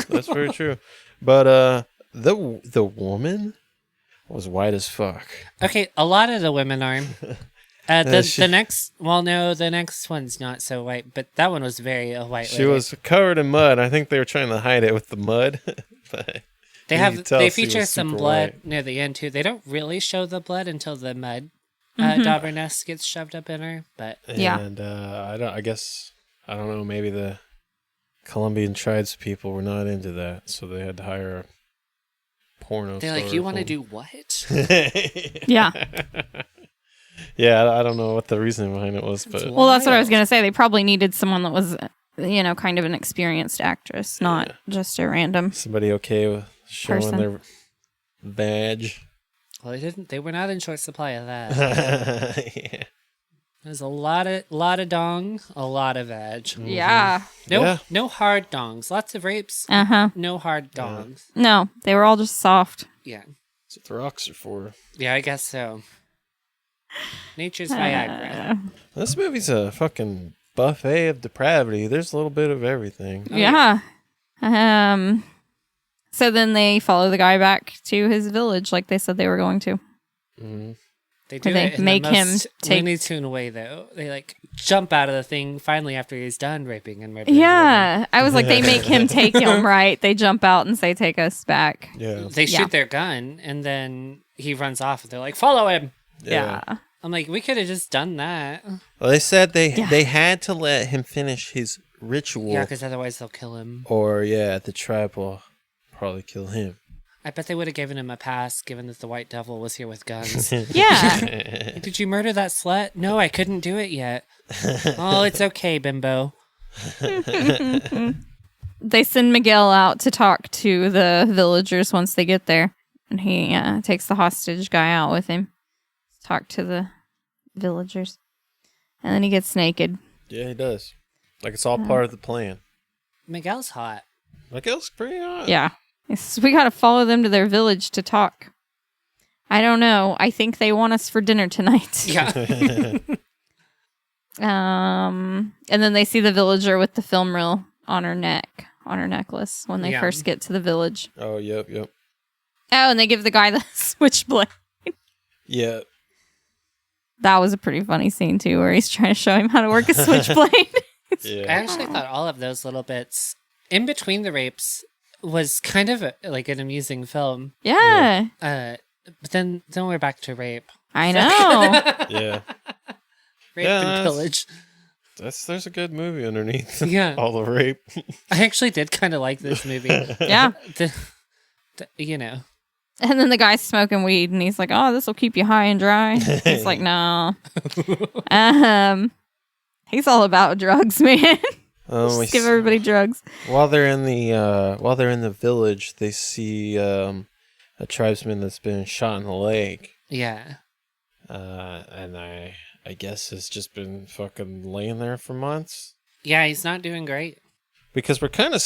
That's very true. But the woman was white as fuck. Okay, a lot of the women are. She- The next one's not so white, but that one was very a white. She lady. was covered in mud. I think they were trying to hide it with the mud. But They you could tell they she feature was some super blood white. near the end too. They don't really show the blood until the mud Mm-hmm. dauber nest gets shoved up in her, but Yeah. And I guess I don't know. Maybe the Colombian tribes people were not into that, so they had to hire a porno. they're like, star "You want to film." do what?" Yeah. Yeah, I don't know what the reason behind it was, but Well, that's what I was going to say. They probably needed someone that was, kind of an experienced actress, not just a random. somebody okay with showing Person. their badge. Well, they didn't. They were not in short supply of that. Yeah. There's a lot of dong, a lot of veg. Yeah. Yeah. No hard dongs. Lots of rapes. Uh-huh. No hard dongs. No, they were all just soft. Yeah. That's what the rocks are for. Yeah, I guess so. Nature's Viagra. This movie's a fucking buffet of depravity. There's a little bit of everything. Oh, Yeah. So then they follow the guy back to his village like they said they were going to. Mm-hmm. They do They it in make the him most take- Looney Tune way, though. They like jump out of the thing finally after he's done raping and murdering. Yeah. I was like, they make him take him, right? They jump out and say, take us back. Yeah. They Yeah. shoot their gun and then he runs off and they're like, follow him. Yeah. I'm like, we could have just done that. Well, they said they Yeah. they had to let him finish his ritual. Yeah, because otherwise they'll kill him. Or the tribe will probably kill him. I bet they would have given him a pass, given that the White Devil was here with guns. Yeah. Did you murder that slut? No, I couldn't do it yet. Oh, it's okay, bimbo. They send Miguel out to talk to the villagers once they get there. And he takes the hostage guy out with him. Talk to the villagers. And then he gets naked. Yeah, he does. Like it's all part of the plan. Miguel's hot. Miguel's pretty hot. Yeah. He says, we got to follow them to their village to talk. I don't know. I think they want us for dinner tonight. Yeah. And then they see the villager with the film reel on her neck, on her necklace, when they first get to the village. Oh, yep. Oh, and they give the guy the switchblade. Yeah. That was a pretty funny scene, too, where he's trying to show him how to work a switchblade. Yeah. I actually thought all of those little bits in between the rapes was kind of like an amusing film. Yeah. But then we're back to rape. I know. Yeah. Rape and pillage. There's a good movie underneath. Yeah. All the rape. I actually did kind of like this movie. Yeah. You know. And then the guy's smoking weed, and he's like, "Oh, this will keep you high and dry." He's like, "No." He's all about drugs, man. Just give everybody drugs. While they're in the village, they see a tribesman that's been shot in the leg. Yeah. And I guess has just been fucking laying there for months. Yeah, he's not doing great. Because we're kind of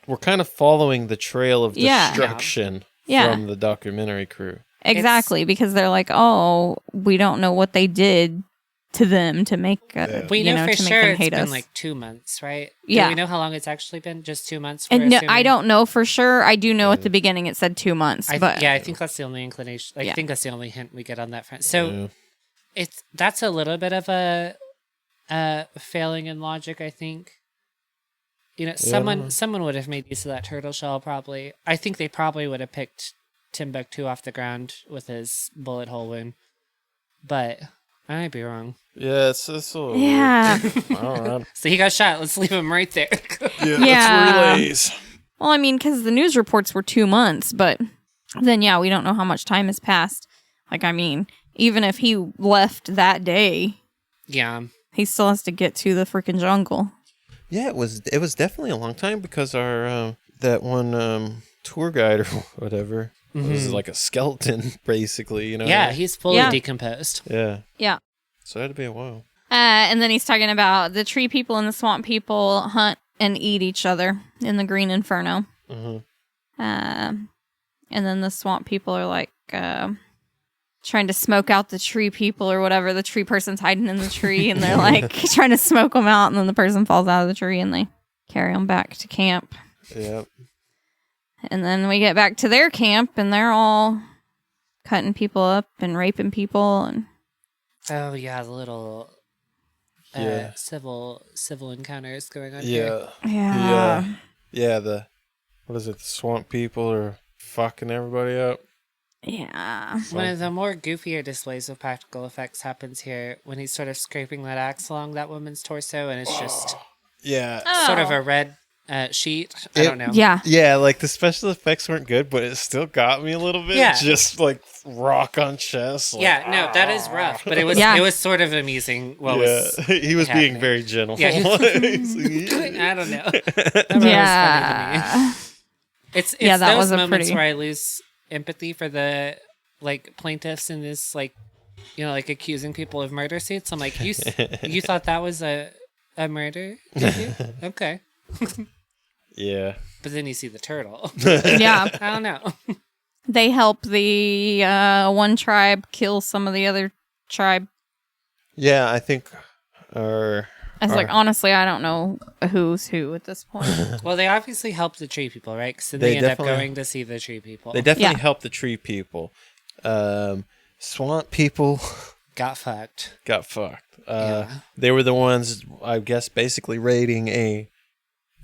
we're kind of following the trail of destruction from the documentary crew. Exactly, because they're like, "Oh, we don't know what they did to them to make we know for to sure make them hate it's been us." like 2 months, right? Yeah. Do we know how long it's actually been? Just 2 months? And no, I don't know for sure. I do know at the beginning it said 2 months, but I think that's the only inclination. I think that's the only hint we get on that front. So that's a little bit of a failing in logic, I think. You know, someone would have made use of that turtle shell probably. I think they probably would have picked Timbuktu off the ground with his bullet hole wound. But I might be wrong. Yeah, it's a little all right. So he got shot. Let's leave him right there. Let's relays. Well, I mean, because the news reports were 2 months, but then we don't know how much time has passed. Like, I mean, even if he left that day, he still has to get to the freaking jungle. Yeah, it was definitely a long time because our that one tour guide or whatever was like a skeleton, basically. You know. Yeah, he's fully decomposed. Yeah. Yeah. So it had to be a while. And then he's talking about the tree people and the swamp people hunt and eat each other in the Green Inferno. Mm-hmm. And then the swamp people are like trying to smoke out the tree people or whatever. The tree person's hiding in the tree, and they're like trying to smoke them out, and then the person falls out of the tree, and they carry them back to camp. Yep. And then we get back to their camp, and they're all cutting people up and raping people, and oh yeah, the little civil encounters going on here. Yeah. The what is it? The swamp people are fucking everybody up. Yeah. One of the more goofier displays of practical effects happens here when he's sort of scraping that axe along that woman's torso, and it's just sort of a red sheet. I don't know. Yeah. Like the special effects weren't good, but it still got me a little bit. Yeah. Just like rock on chest. Like, No, that is rough, but it was sort of amusing. He was being very gentle. Yeah, I don't know. That was funny to me. It's that those was moments where I lose empathy for the like plaintiffs in this like accusing people of murder suits. I'm like, you thought that was a murder, did you? Okay. Yeah. But then you see the turtle. Yeah. I don't know. They help the one tribe kill some of the other tribe. Yeah, I think like, honestly, I don't know who's who at this point. Well, they obviously help the tree people, right? Because they end up going to see the tree people. They definitely help the tree people. Swamp people got fucked. They were the ones, I guess, basically raiding a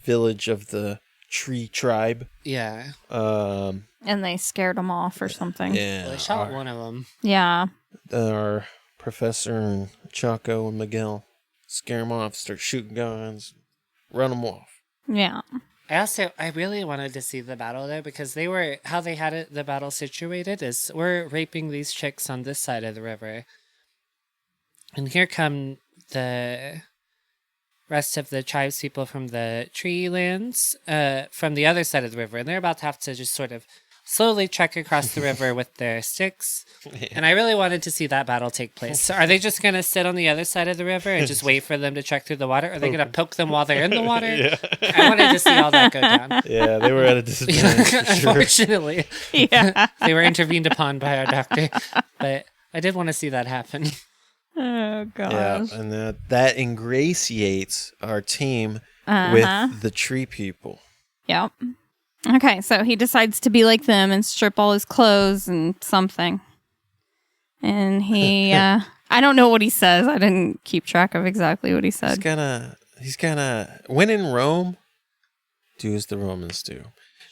village of the tree tribe. Yeah. And they scared them off or something. Yeah. Well, they shot one of them. Yeah. Our professor and Chaco and Miguel scare them off, start shooting guns, run them off. Yeah. I really wanted to see the battle there because how they had the battle situated is we're raping these chicks on this side of the river. And here come the rest of the tribes people from the tree lands from the other side of the river. And they're about to have to just sort of slowly trek across the river with their sticks. Yeah. And I really wanted to see that battle take place. So are they just going to sit on the other side of the river and just wait for them to trek through the water? Are they going to poke them while they're in the water? Yeah. I wanted to see all that go down. Yeah, they were at a disadvantage. For sure. Unfortunately. Yeah. They were intervened upon by our doctor. But I did want to see that happen. Oh, gosh. Yeah, and that ingratiates our team with the tree people. Yep. Okay, so he decides to be like them and strip all his clothes and something. And he, I don't know what he says. I didn't keep track of exactly what he said. He's gonna, when in Rome, do as the Romans do.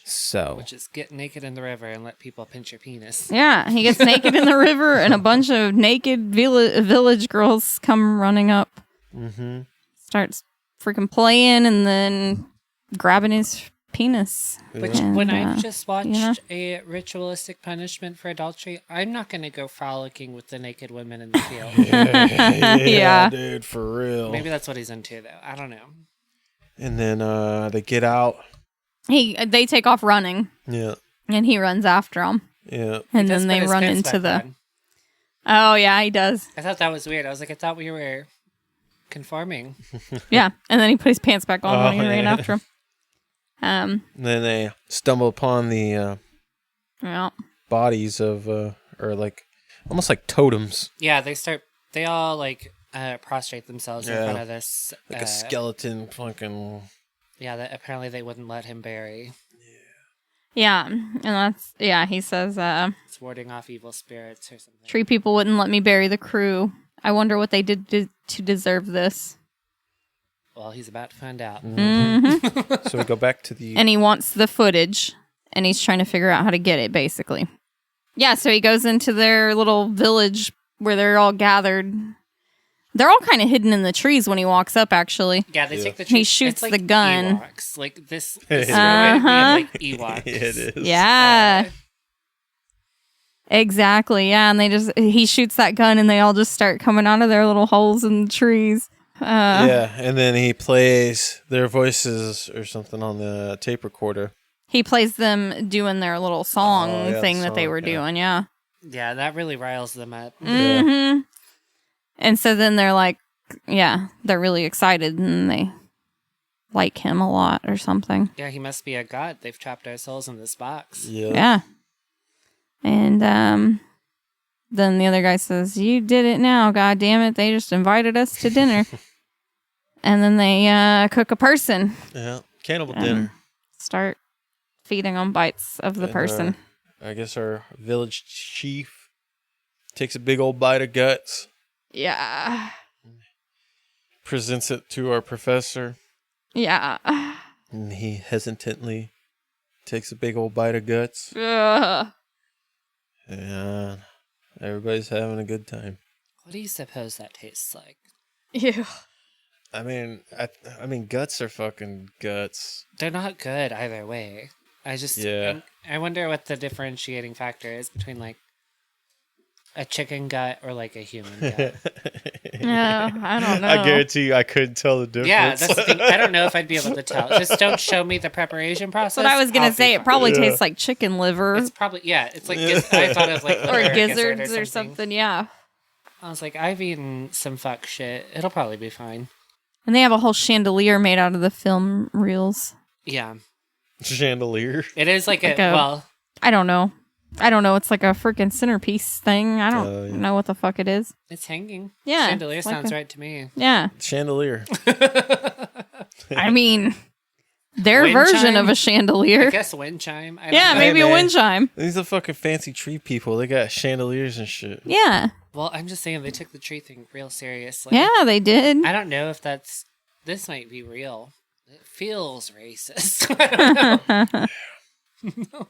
So. Which is get naked in the river and let people pinch your penis. Yeah, he gets naked in the river and a bunch of naked village girls come running up. Mm-hmm. Starts freaking playing and then grabbing his penis. Which, when I've just watched a ritualistic punishment for adultery, I'm not going to go frolicking with the naked women in the field. Yeah, dude, for real. Maybe that's what he's into, though. I don't know. And then they get out. They take off running. Yeah. And he runs after them. Yeah. And then they run into the... Oh, yeah, he does. I thought that was weird. I was like, I thought we were conforming. Yeah, and then he put his pants back on when he ran after him. And then they stumble upon the bodies of, or like, almost like totems. Yeah, they all like prostrate themselves in front of this. Like a skeleton fucking... Yeah, that apparently they wouldn't let him bury. Yeah, and he says... it's warding off evil spirits or something. Tree people wouldn't let me bury the crew. I wonder what they did to deserve this. Well, he's about to find out. Mm-hmm. So we go back to the... And he wants the footage, and he's trying to figure out how to get it, basically. Yeah, so he goes into their little village where they're all gathered. They're all kind of hidden in the trees when he walks up, actually. Yeah, they take the trees. He shoots like the gun. Ewoks. Like this like Ewoks. It is. Yeah. Exactly, yeah, and he shoots that gun and they all just start coming out of their little holes in the trees. Yeah, and then he plays their voices or something on the tape recorder. He plays them doing their little song thing that they were doing, yeah. Yeah, that really riles them up. Mm-hmm. Yeah. And so then they're like, yeah, they're really excited and they like him a lot or something. Yeah, he must be a god. They've trapped our souls in this box. Yeah. And then the other guy says, "You did it now, god damn it. They just invited us to dinner." And then they cook a person. Yeah, cannibal dinner. Start feeding on bites of the person. I guess our village chief takes a big old bite of guts. Yeah. Presents it to our professor. Yeah. And he hesitantly takes a big old bite of guts. Ugh. And everybody's having a good time. What do you suppose that tastes like? Ew. I mean, I mean, guts are fucking guts. They're not good either way. I wonder what the differentiating factor is between like a chicken gut or like a human gut. No, I don't know. I guarantee you I couldn't tell the difference. Yeah, that's the thing. I don't know if I'd be able to tell. Just don't show me the preparation process. That's what I was going to say. It probably tastes like chicken liver. It's probably, it's like, I thought of like or gizzards or something, yeah. I was like, I've eaten some fuck shit. It'll probably be fine. And they have a whole chandelier made out of the film reels. Yeah. Chandelier? It is like I don't know. It's like a freaking centerpiece thing. I don't know what the fuck it is. It's hanging. Yeah. Chandelier sounds right to me. Yeah. Chandelier. I mean, their wind version chime? of a chandelier. I guess wind chime. Maybe a wind chime. These are fucking fancy tree people. They got chandeliers and shit. Yeah. Well, I'm just saying they took the tree thing real seriously. Yeah, they did. I don't know if this might be real. It feels racist. I don't know.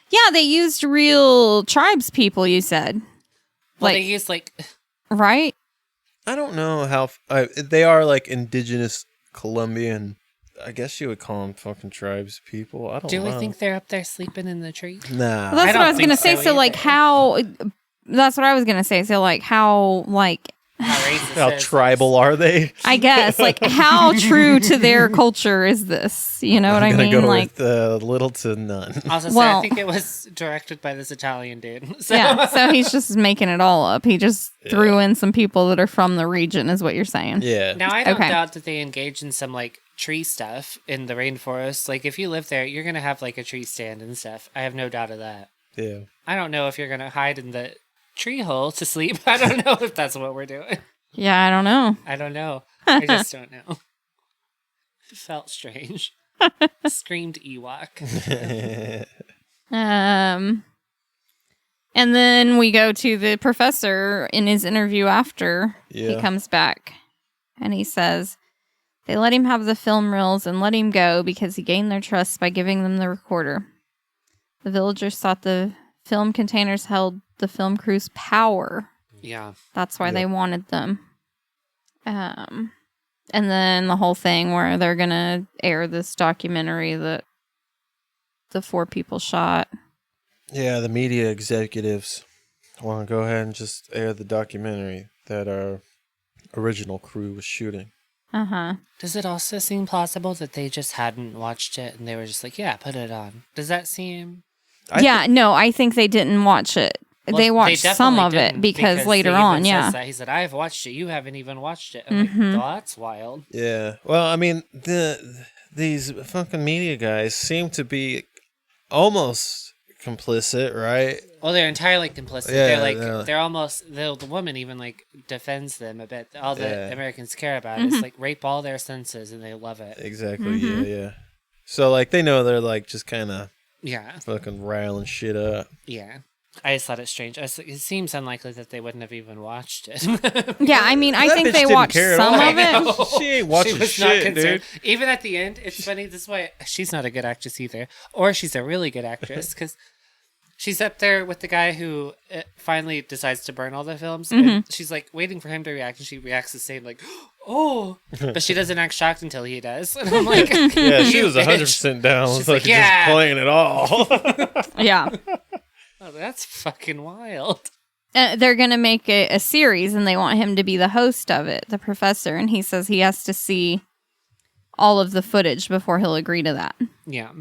Yeah, they used real tribes people, you said. Well, they used right? I don't know how... they are like indigenous Colombian I guess you would call them fucking tribes people. I don't know. Do we think they're up there sleeping in the tree? Nah. Well, that's what I was think gonna say. so So, like, either. how? That's what I was gonna say. So, like, how? Like, How racist How is tribal are they? I guess, like, how true to their culture is this? You know what I I'm gonna mean? go Like, with little to none. this? Also, Well- I think it was directed by this Italian dude. So. yeah. So he's just making it all up. He just threw in some people that are from the region, is what you're saying. Yeah. Now, I don't Okay. doubt that they engage in some, like, tree stuff in the rainforest. Like, if you live there, you're going to have, like, a tree stand and stuff. I have no doubt of that. Yeah. I don't know if you're going to hide in the tree hole to sleep. I don't know if that's what we're doing. Yeah, I don't know. I don't know. I just don't know. It felt strange. Screamed Ewok. And then we go to the professor in his interview after he Yeah. comes back, and he says they let him have the film reels and let him go because he gained their trust by giving them the recorder. The villagers thought the film containers held the film crew's power. Yeah. That's why they wanted them. And then the whole thing where they're gonna air this documentary that the 4 people shot. Yeah, the media executives want to go ahead and just air the documentary that our original crew was shooting. Does it also seem plausible that they just hadn't watched it and they were just like, yeah, put it on? Does that seem... No, I think they didn't watch it. Well, they watched some definitely of it didn't, because later he even on, says yeah. that. He said, I've watched it. You haven't even watched it. I'm like, well, that's wild. Yeah. Well, I mean, these fucking media guys seem to be almost complicit, right? Well, they're entirely complicit. Yeah, they're almost, the woman even, like, defends them a bit. All the Americans care about is, like, rape all their senses and they love it. Exactly. Yeah. So, like, they know they're, like, just kind of Yeah. fucking riling shit up. Yeah. I just thought it strange. It seems unlikely that they wouldn't have even watched it. Yeah, I mean, I That think bitch they didn't watched care at some all. of it. know. She ain't watching She was shit, not concerned. dude. Even at the end, it's funny. This way, she's not a good actress either, or she's a really good actress because she's up there with the guy who finally decides to burn all the films, and she's like waiting for him to react, and she reacts the same, like, "Oh," but she doesn't act shocked until he does, and I'm like, Yeah, she "You was bitch." 100% down. She's She's like, like, "Yeah." just playing it all. Yeah. Oh, that's fucking wild. They're going to make a series and they want him to be the host of it, the professor. And he says he has to see all of the footage before he'll agree to that. Yeah.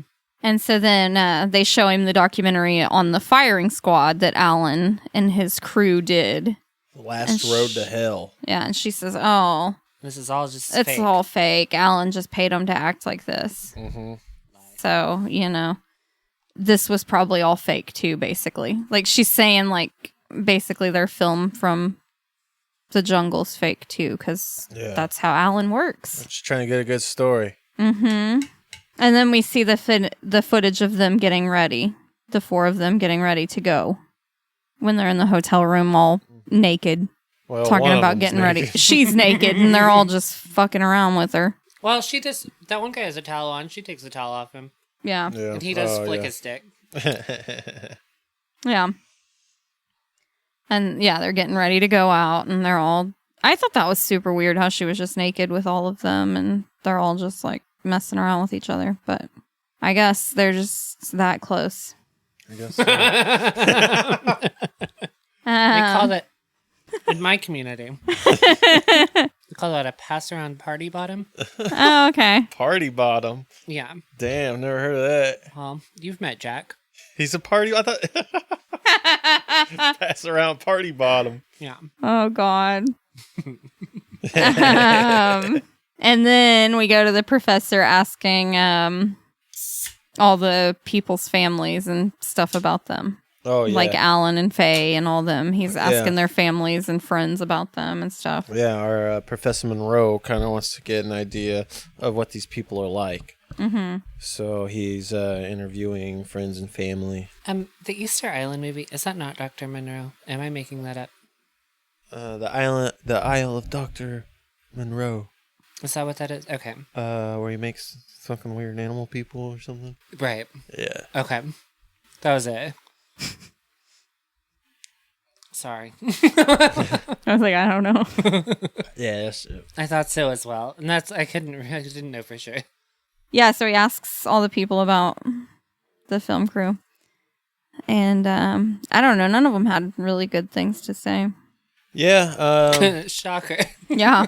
And so then they show him the documentary on the firing squad that Alan and his crew did. Last road to hell. Yeah, and she says, oh, This is all just it's fake. all fake. Alan just paid him to act like this. So, you know, this was probably all fake too, basically. Like, she's saying, like, basically their film from the jungle's fake too, because that's how Alan works. Just trying to get a good story. And then we see the footage of them getting ready, the 4 of them getting ready to go when they're in the hotel room all naked, Well, talking one of about them's getting naked. ready. She's naked and they're all just fucking around with her. Well, she just, that one guy has a towel on. She takes the towel off him. Yeah. Yeah. And he does Oh, flick yeah. his stick. Yeah. And yeah, they're getting ready to go out and they're all, I thought that was super weird how she was just naked with all of them and they're all just like messing around with each other. But I guess they're just that close. I guess so. They call it, in my community, we call that a pass-around party bottom. Oh, okay. Party bottom. Yeah. Damn, never heard of that. Well, you've met Jack. He's a party. I thought. Pass around party bottom. Yeah. Oh, God. And then we go to the professor asking all the people's families and stuff about them. Oh, yeah. Like Alan and Faye and all them. He's asking their families and friends about them and stuff. Yeah, our Professor Monroe kind of wants to get an idea of what these people are like. Mm-hmm. So he's interviewing friends and family. The Easter Island movie, is that not Dr. Monroe? Am I making that up? The Isle of Dr. Monroe. Is that what that is? Okay. Where he makes fucking weird animal people or something. Right. Yeah. Okay. That was it. Sorry. I was like, I don't know. Yeah, that's it. I thought so as well. And I didn't know for sure. Yeah, so he asks all the people about the film crew. And I don't know, none of them had really good things to say. Yeah. Shocker. Yeah.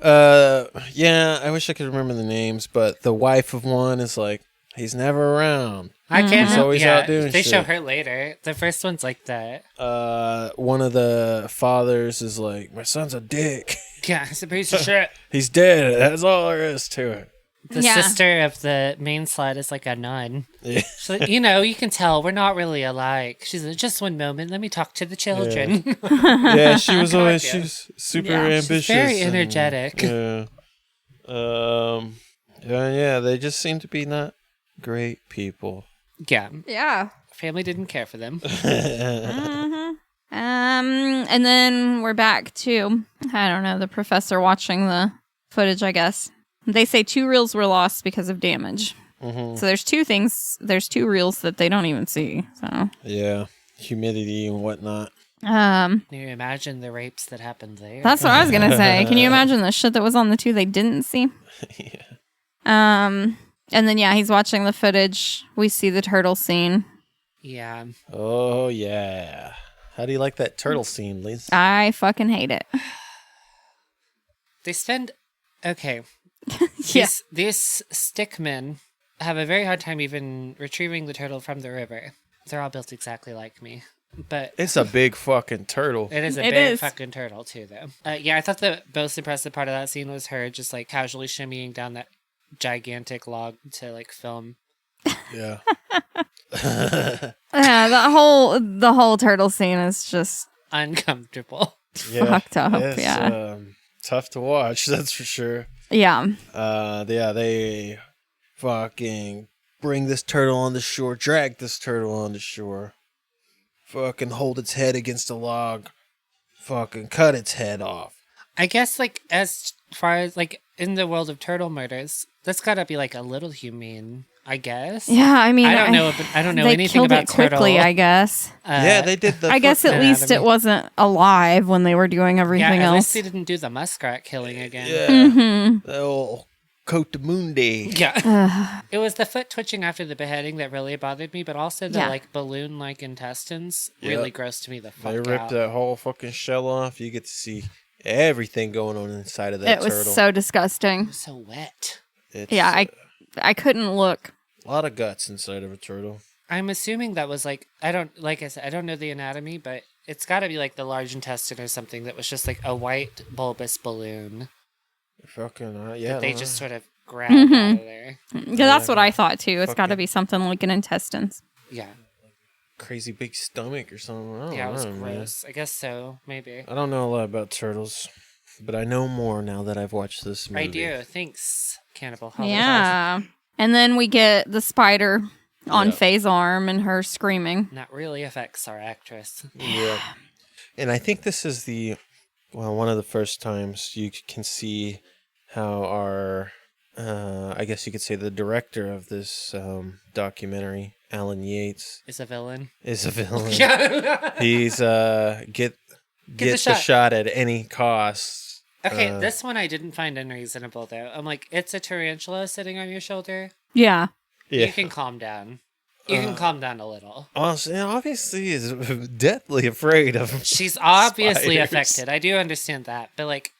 Yeah, I wish I could remember the names, but the wife of one is like, he's never around. I can't He's always out doing they shit. show her later. The first one's like that. One of the fathers is like, my son's a dick. Yeah, it's a piece of shit. He's dead. That's all there is to it. The Yeah. sister of the main slide is like a nun. Yeah. She's like, you can tell we're not really alike. She's like, just one moment, let me talk to the children. Yeah, she was always yeah. she was super Yeah. ambitious. She's very and- energetic. Yeah. Yeah, they just seem to be not great people. Yeah, Yeah. family didn't care for them. And then we're back to, I don't know, the professor watching the footage, I guess. They say 2 reels were lost because of damage. So there's 2 things, there's 2 reels that they don't even see. So, Yeah, humidity and whatnot. Can you imagine the rapes that happened there? that's what I was going to say. Can you imagine the shit that was on the 2 they didn't see? Yeah. And then, yeah, he's watching the footage. We see the turtle scene. Yeah. Oh yeah. How do you like that turtle scene, Liz? I fucking hate it. They spend... Okay. Yeah. These stickmen have a very hard time even retrieving the turtle from the river. They're all built exactly like me. But It's a big fucking turtle. it is a It big is. fucking turtle, too, though. Yeah, I thought the most impressive part of that scene was her just, like, casually shimmying down that gigantic log to, like, film. Yeah. Yeah, the whole turtle scene is just Uncomfortable. fucked up. It's, Yeah. tough to watch, that's for sure. Yeah. Yeah, they fucking bring this turtle on the shore, drag this turtle on the shore, fucking hold its head against a log, fucking cut its head off. I guess, like, as far as, like, in the world of turtle murders, that's gotta be, like, a little humane, I guess. Yeah, I mean, I don't know. I don't know they anything killed about it quickly, turtle. I guess. Yeah, they did the. I guess at least it anatomy. wasn't alive when they were doing everything Yeah, at least else. they didn't do the muskrat killing again. Yeah. The old Cote de Mundi. Yeah. It was the foot twitching after the beheading that really bothered me, but also the Yeah. like balloon-like intestines Yep. really grossed me the fuck They ripped out. that whole fucking shell off. You get to see everything going on inside of that It was turtle. so disgusting. So wet. It's Yeah, I couldn't look. a lot of guts inside of a turtle. I'm assuming that was like I don't know the anatomy, but it's got to be like the large intestine or something that was just like a white bulbous balloon Fucking yeah. that they I just don't sort of grabbed out of there. Yeah, that's what I thought too. It's got to Fucking- be something like an intestines. Yeah. know. Crazy big stomach or something. I don't Yeah, it was know, man. gross. I guess so, maybe. I don't know a lot about turtles, but I know more now that I've watched this movie. I do. Thanks, Cannibal Holocaust. Yeah. And then we get the spider on Yeah. Faye's arm and her screaming. That really affects our actress. Yeah. And I think this is one of the first times you can see how our, I guess you could say the director of this documentary, Alan Yates, Is a villain. is a villain. Yeah. He's get the shot. shot at any cost. Okay, this one I didn't find unreasonable though. I'm like, it's a tarantula sitting on your shoulder. Yeah. Yeah. You can calm down. You can calm down a little. Obviously, is deathly afraid of. She's obviously spiders. affected. I do understand that, but like,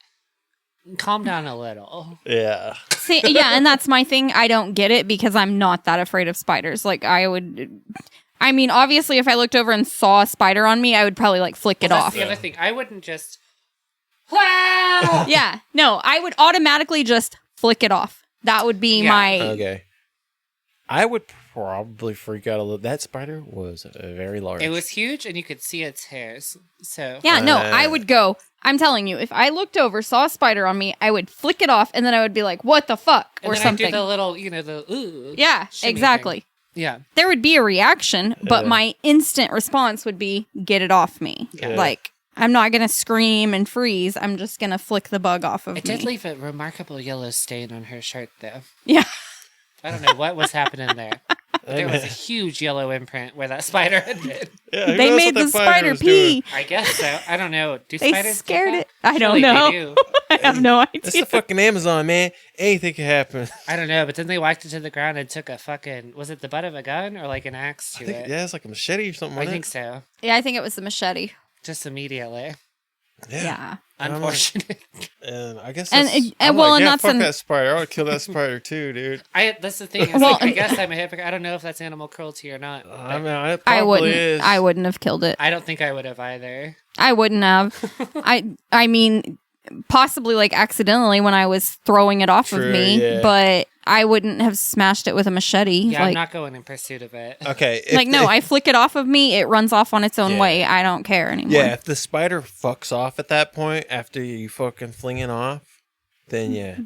calm down a little. Yeah. See, yeah, and that's my thing. I don't get it because I'm not that afraid of spiders. Like, I mean, obviously, if I looked over and saw a spider on me, I would probably like flick it That's off. the other thing. I wouldn't just. Wow! Yeah, no, I would automatically just flick it off. That would be Yeah. my. Okay. I would probably freak out a little. That spider was very large. It was huge, and you could see its hairs. So Yeah, no, I would go. I'm telling you, if I looked over, saw a spider on me, I would flick it off, and then I would be like, "What the fuck?" and or then something. I do the little, the ooh. Yeah, shimmy exactly. thing. Yeah. There would be a reaction, but Yeah. my instant response would be, "Get it off me!" Yeah. Like, I'm not gonna scream and freeze. I'm just gonna flick the bug off of It me. did leave a remarkable yellow stain on her shirt, though. Yeah. I don't know what was happening there. But there was a huge yellow imprint where that spider had been. Yeah, who They knows made what the that spider was doing? pee. I guess so. I don't know. Do They spiders do scared that? it. I don't Surely know. They do. I don't have no idea. It's the fucking Amazon, man. Anything can happen. I don't know, but then they whacked it to the ground and took a fucking, was it the butt of a gun or like an axe I to think, it? yeah, it's like a machete or something. I Wasn't think it? so. Yeah, I think it was the machete. Just immediately. Yeah. Unfortunate. And I guess And- that's, and I'm well, like, and yeah, that's fuck an- that spider. I would kill that spider too, dude. That's the thing. Is Well, like, I guess I'm a hypocrite. I don't know if that's animal cruelty or not. I mean, it I probably wouldn't. is. I wouldn't have killed it. I don't think I would have either. I wouldn't have. I mean, possibly like accidentally when I was throwing it off True, of me, yeah. but I wouldn't have smashed it with a machete. Yeah, I'm like, not going in pursuit of it. Okay. I flick it off of me, it runs off on its own Yeah. way. I don't care anymore. Yeah, if the spider fucks off at that point after you fucking fling it off, then yeah,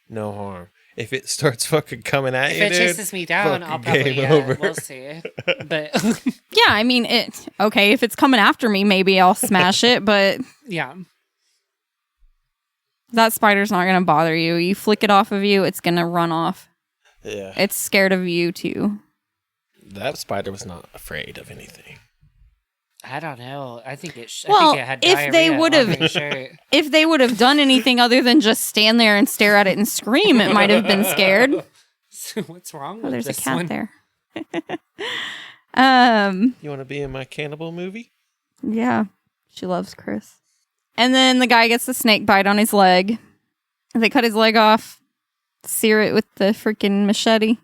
no harm. If it starts fucking coming at If you, it dude, chases me down, fucking I'll probably, game over. we'll see. But Yeah, I mean, okay, if it's coming after me, maybe I'll smash it, but yeah, that spider's not going to bother you. You flick it off of you, it's going to run off. Yeah, It's scared of you, too. that spider was not afraid of anything. I don't know. I think it. Well, I think it had if diarrhea they would've- on their shirt. If they would have done anything other than just stand there and stare at it and scream, it might have been scared. So what's wrong Oh, with there's a this cat one? there. You want to be in my cannibal movie? Yeah, she loves Chris. And then the guy gets the snake bite on his leg. They cut his leg off, sear it with the freaking machete,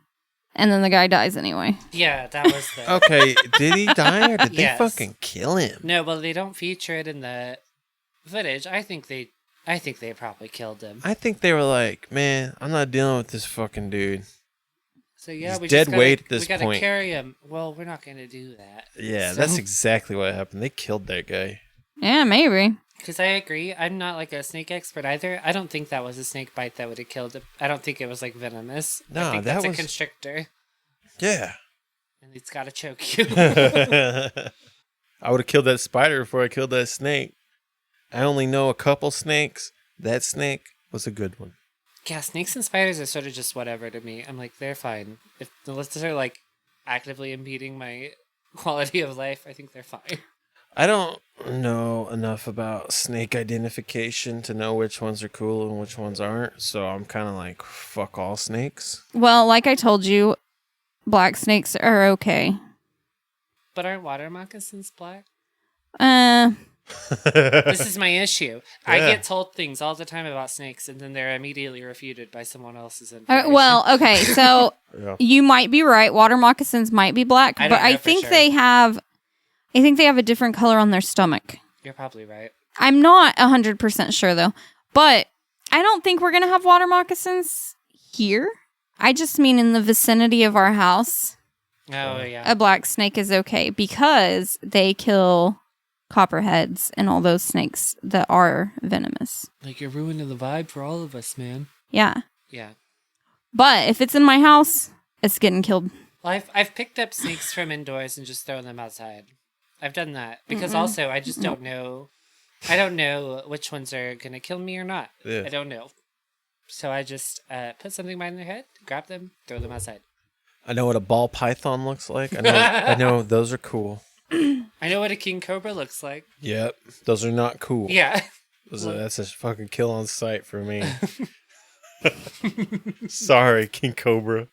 and then the guy dies anyway. Yeah, that was the. Okay, did he die or did Yes. they fucking kill him? No, but they don't feature it in the footage. I think they probably killed him. I think they were like, man, I'm not dealing with this fucking dude. So yeah, He's we dead just gotta, weight at this we gotta point. carry him. Well, we're not gonna do that. Yeah, So- that's exactly what happened. They killed that guy. Yeah, maybe. Because I agree. I'm not like a snake expert either. I don't think that was a snake bite that would have killed him. I don't think it was like venomous. No, I think that that's was- a constrictor, Yeah. and it's gotta choke you. I would have killed that spider before I killed that snake. I only know a couple snakes. That snake was a good one. Yeah, snakes and spiders are sort of just whatever to me. I'm like, they're fine. Unless they're like actively impeding my quality of life, I think they're fine. I don't know enough about snake identification to know which ones are cool and which ones aren't. So I'm kind of like, fuck all snakes. Well, like I told you, black snakes are okay. But aren't water moccasins black? Uh, This is my issue. I Yeah. get told things all the time about snakes, and then they're immediately refuted by someone else's information. well, okay, so Yeah. you might be right. Water moccasins might be black, I but don't know I for think sure. they have. I think they have a different color on their stomach. You're probably right. I'm not 100% sure though, but I don't think we're gonna have water moccasins here. I just mean in the vicinity of our house, Oh, yeah. a black snake is okay because they kill copperheads and all those snakes that are venomous. Like, you're ruining the vibe for all of us, man. Yeah, Yeah. but if it's in my house, it's getting killed. Well, I've picked up snakes from indoors and just thrown them outside. I've done that. Because also, I just don't know. I don't know which ones are going to kill me or not. Yeah. I don't know. So I just put something behind their head, grab them, throw them outside. I know what a ball python looks like. I know those are cool. I know what a king cobra looks like. Yep. Those are not cool. Yeah. That's a fucking kill on sight for me. Sorry, King Cobra.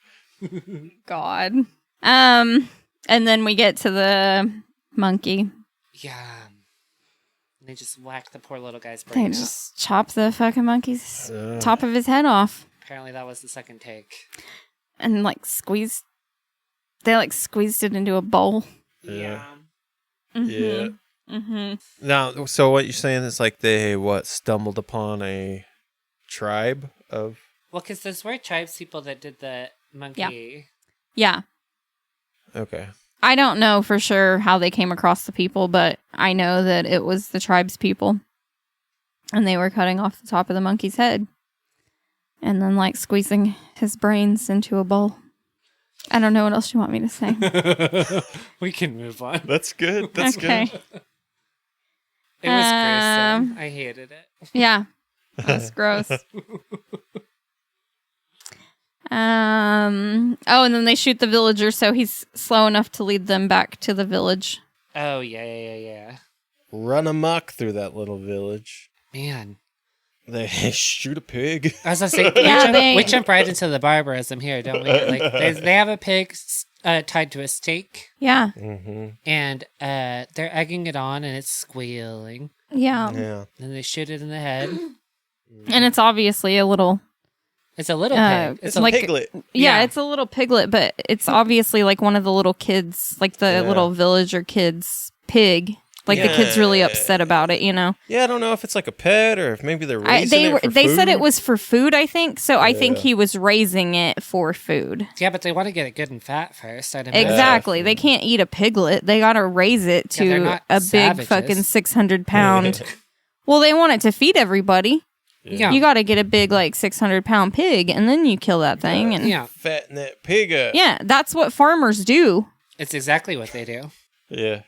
God. And then we get to the monkey. Yeah. And they just whack the poor little guy's They brain out. just chop the fucking monkey's Yeah. top of his head off Apparently that was the second take. and like squeezed. They like squeezed it into a bowl. Yeah. Mm-hmm. Yeah. Mm-hmm. Now, so what you're saying is like they stumbled upon a tribe of. Well, because those were tribes people that did the monkey. Yeah. Okay. I don't know for sure how they came across the people, but I know that it was the tribe's people. And they were cutting off the top of the monkey's head. And then like squeezing his brains into a bowl. I don't know what else you want me to say. We can move on. That's good. That's okay. good. It was gruesome. I hated it. Yeah. That's gross. Oh, and then they shoot the villager, so he's slow enough to lead them back to the village. Oh, yeah. Run amok through that little village. Man, They shoot a pig. I was gonna say, we jump right into the barbarism here, don't we? Like they have a pig tied to a stake. Yeah. Mm-hmm. And they're egging it on, and it's squealing. Yeah. Yeah. And they shoot it in the head. And it's obviously a little. It's a little pig. It's like a piglet. Yeah, it's a little piglet, but it's obviously like one of the little kids, like the little villager kids' pig. Like the kid's really upset about it, you know? Yeah, I don't know if it's like a pet or if maybe they're raising it for They food. said it was for food, I think. So I think he was raising it for food. Yeah, but they want to get it good and fat first. I'd imagine. Exactly. They can't eat a piglet. They got to raise it to a big fucking 600-pound. Well, they want it to feed everybody. Yeah. You got to get a big, like, 600-pound pig, and then you kill that thing. And fatten that pig up. Yeah, that's what farmers do. It's exactly what they do. Yeah.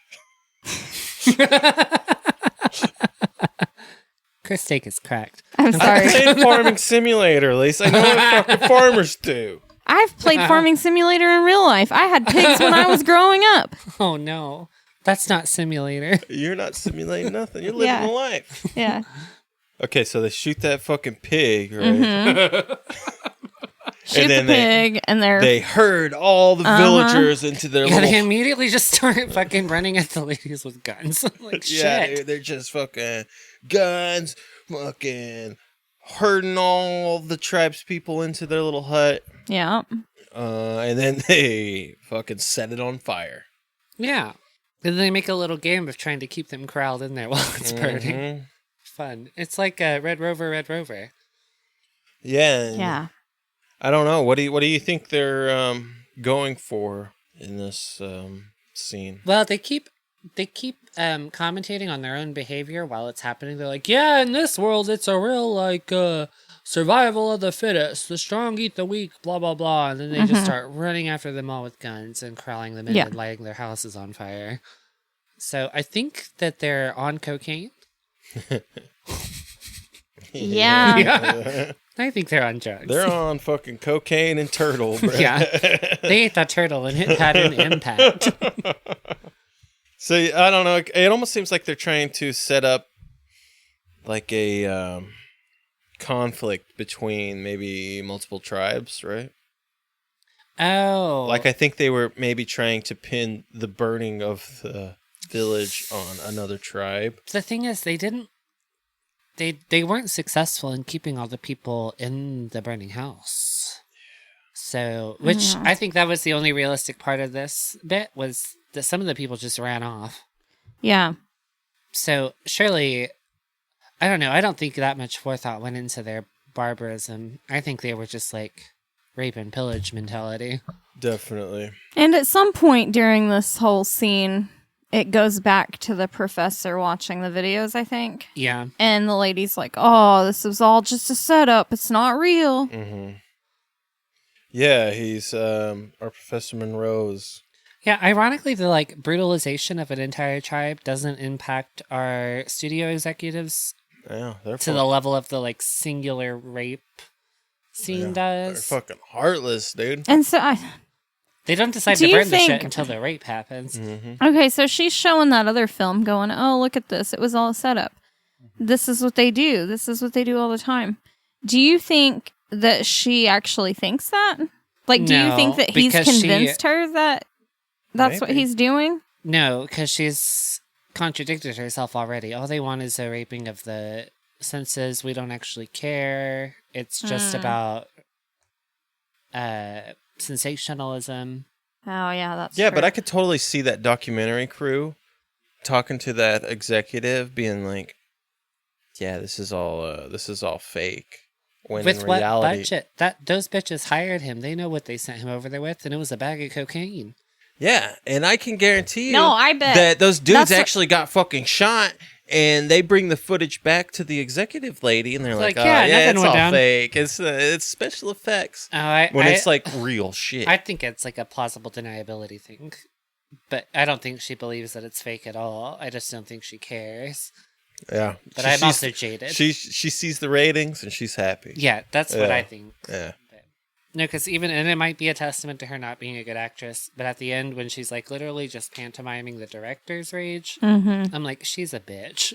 Chris' steak is cracked. I'm sorry. I played Farming Simulator, at least. I know what fucking farmers do. I've played Farming Simulator in real life. I had pigs when I was growing up. Oh, no. That's not simulator. You're not simulating nothing. You're living a life. Yeah. Okay, so they shoot that fucking pig, right? Mm-hmm. Shoot the pig, and they herd all the villagers into their little... They immediately just start fucking running at the ladies with guns. Like, shit. Dude, they're just fucking guns, fucking herding all the tribes people into their little hut. Yeah. And then they fucking set it on fire. Yeah. And they make a little game of trying to keep them corralled in there while it's burning. Fun. It's like Red Rover, Red Rover. Yeah. Yeah. I don't know. What do you think they're going for in this scene? Well, they keep commentating on their own behavior while it's happening. They're like, yeah, in this world, it's a real like survival of the fittest. The strong eat the weak. Blah blah blah. And then they just start running after them all with guns and corralling them in and lighting their houses on fire. So I think that they're on cocaine. Yeah. I think they're on drugs. They're on fucking cocaine and turtle, bro. Yeah. They ate that turtle and it had an impact. So, I don't know. It almost seems like they're trying to set up like a conflict between maybe multiple tribes, right? Oh. Like, I think they were maybe trying to pin the burning of the village on another tribe. The thing is, they weren't successful in keeping all the people in the burning house. So, which I think that was the only realistic part of this bit, was that some of the people just ran off. Yeah. So, surely, I don't know, I don't think that much forethought went into their barbarism. I think they were just like rape and pillage mentality. Definitely. And at some point during this whole scene, it goes back to the professor watching the videos, I think. Yeah. And the lady's like, oh, this was all just a setup. It's not real. Mm-hmm. Yeah, he's our Professor Monroe's. Yeah, ironically, the like brutalization of an entire tribe doesn't impact our studio executives to the level of the like singular rape scene does. They're fucking heartless, dude. And so they don't decide to burn the shit until the rape happens. Mm-hmm. Okay, so she's showing that other film going, oh, look at this. It was all a setup. This is what they do. This is what they do all the time. Do you think that she actually thinks that? Like, do you think that he's convinced her that that's what he's doing? No, because she's contradicted herself already. All they want is a raping of the senses. We don't actually care. It's just about sensationalism. Oh, yeah, that's Yeah, true. but I could totally see that documentary crew talking to that executive being like, yeah, this is all fake. When with in what reality, budget? Those bitches hired him. They know what they sent him over there with, and it was a bag of cocaine. Yeah, and I can guarantee you No, I bet that those dudes actually got fucking shot, and they bring the footage back to the executive lady, and they're like, oh, yeah, it's all fake. It's special effects. It's like real shit. I think it's like a plausible deniability thing. But I don't think she believes that it's fake at all. I just don't think she cares. Yeah. But I'm also jaded. She sees the ratings, and she's happy. Yeah, that's what I think. Yeah. No, because and it might be a testament to her not being a good actress, but at the end, when she's like literally just pantomiming the director's rage, I'm like, she's a bitch.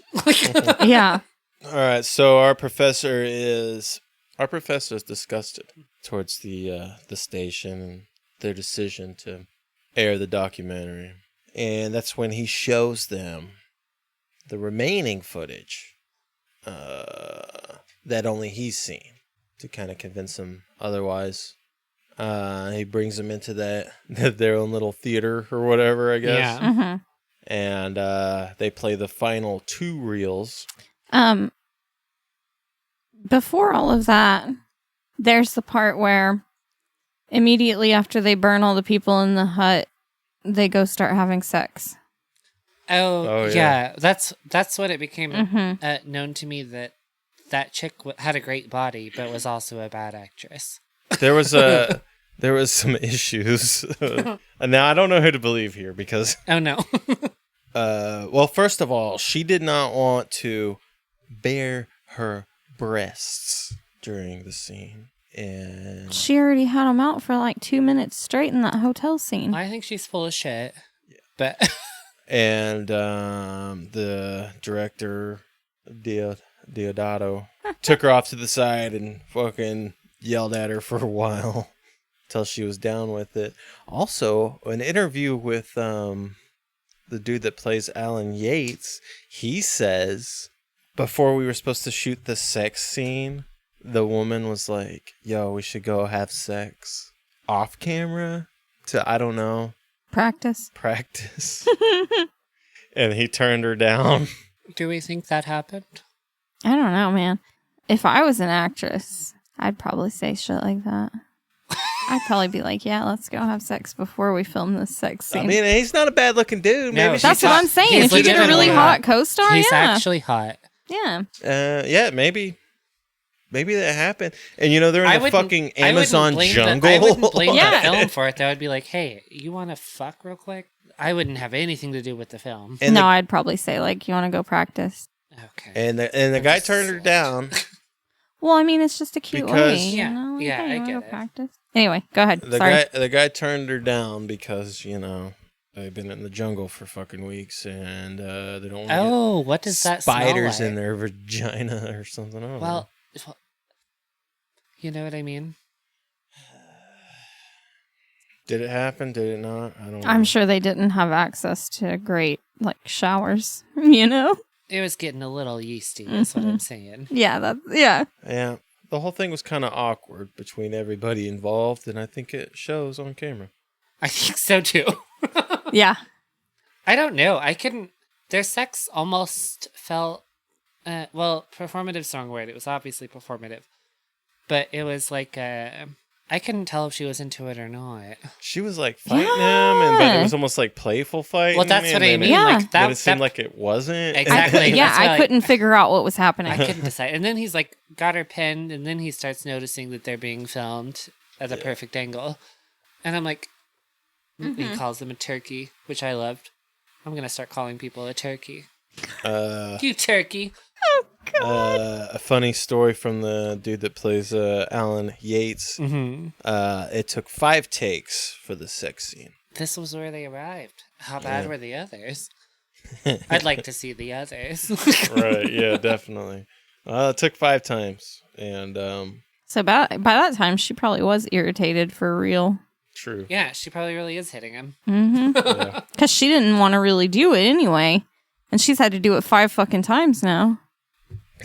Yeah. All right, so our professor is disgusted towards the station and their decision to air the documentary, and that's when he shows them the remaining footage that only he's seen to kind of convince them otherwise. He brings them into their own little theater or whatever, I guess. Yeah. Mm-hmm. And they play the final 2 reels. Before all of that, there's the part where immediately after they burn all the people in the hut, they go start having sex. Oh yeah. yeah. That's what it became known to me that chick had a great body, but was also a bad actress. There was some issues. And now I don't know who to believe here because Oh no. well, first of all, she did not want to bare her breasts during the scene, and She already had them out for like 2 minutes straight in that hotel scene. I think she's full of shit. But and the director Deodato took her off to the side and fucking yelled at her for a while until she was down with it. Also, an interview with the dude that plays Alan Yates, he says before we were supposed to shoot the sex scene, the woman was like, yo, we should go have sex off camera to, I don't know, Practice. And he turned her down. do we think that happened? I don't know, man. If I was an actress, I'd probably say shit like that. I'd probably be like, yeah, let's go have sex before we film this sex scene. I mean, he's not a bad looking dude. No, Maybe that's she's what hot. I'm saying. He's If you get a really legitimately hot co-star, He's yeah. actually hot. Yeah. Yeah, maybe that happened. And they're I in the wouldn't- fucking I wouldn't Amazon blame jungle. I wouldn't blame Yeah. the film for it, though. I'd be like, hey, you want to fuck real quick? I wouldn't have anything to do with the film. And no, the, I'd probably say, like, you want to go practice? Okay. and the guy turned her down. Well, I mean, it's just a cute Because- way. Yeah, You know? Like, yeah, hey, I you wanna get go it. practice? Anyway, go ahead. The Sorry. guy turned her down because they've been in the jungle for fucking weeks and they don't want Oh, to what does that spiders smell like? in their vagina or something. I don't know. Well, you know what I mean? Did it happen? Did it not? I don't know. I'm sure they didn't have access to great, like, showers, you know? It was getting a little yeasty, is what I'm saying. Yeah, yeah. Yeah, the whole thing was kind of awkward between everybody involved, and I think it shows on camera. I think so, too. Yeah. I don't know. I couldn't... Their sex almost felt... well, performative's the wrong word. It was obviously performative. But it was like... I couldn't tell if she was into it or not. She was like fighting him, but it was almost like playful fighting. Well, that's what I and mean. Yeah. Like, But it seemed like it wasn't. Exactly. Yeah, That's why, I like, couldn't figure out what was happening. I couldn't decide. And then he's like, got her pinned, and then he starts noticing that they're being filmed at a perfect angle. And I'm like, he calls them a turkey, which I loved. I'm going to start calling people a turkey. You turkey. A funny story from the dude that plays Alan Yates. Mm-hmm. It took 5 takes for the sex scene. This was where they arrived. How bad were the others? I'd like to see the others. Right, yeah, definitely. It took 5 times. And, So by that time, she probably was irritated for real. true. Yeah, she probably really is hitting him. Mm-hmm. Because she didn't want to really do it anyway. And she's had to do it 5 fucking times now.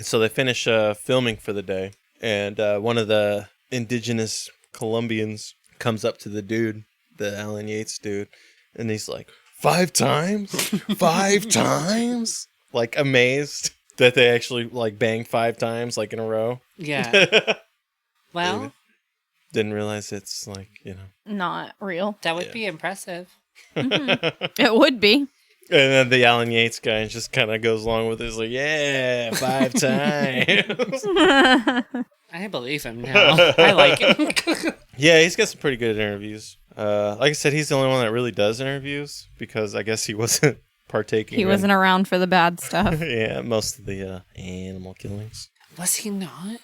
So they finish filming for the day, and one of the indigenous Colombians comes up to the dude, the Alan Yates dude, and he's like, 5 times? 5 times? Like, amazed that they actually, like, banged 5 times, like, in a row. Yeah. Well, Didn't realize it's, like, Not real. that would be impressive. It would be. And then the Alan Yates guy just kind of goes along with it. He's like, yeah, 5 times. I believe him now. I like him. Yeah, he's got some pretty good interviews. Like I said, he's the only one that really does interviews because I guess he wasn't partaking. He wasn't around for the bad stuff. Yeah, most of the animal killings. Was he not?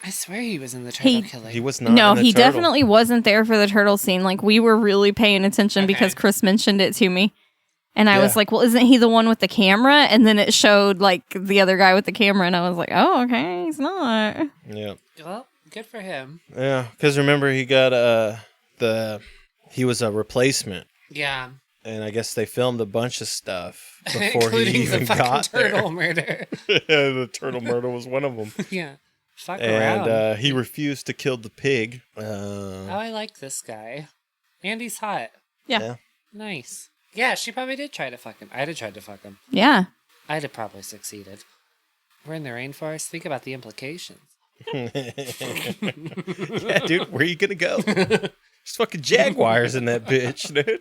I swear he was in the turtle killing. He was not. No, in the he turtle. definitely wasn't there for the turtle scene. Like, we were really paying attention because Chris mentioned it to me. And I was Yeah. like, well, isn't he the one with the camera? And then it showed like the other guy with the camera, and I was like, oh, okay, he's not. Yeah. Well, good for him. Yeah, because remember he got he was a replacement, Yeah. and I guess they filmed a bunch of stuff before Including he even the fucking got turtle there. murder. The turtle murder was one of them. Yeah. Fuck around. And he refused to kill the pig. Oh, I like this guy. And he's hot. Yeah. Nice. Yeah, she probably did try to fuck him. I'd have tried to fuck him. Yeah. I'd have probably succeeded. We're in the rainforest. Think about the implications. Yeah, dude, where are you gonna go? There's fucking jaguars in that bitch, dude.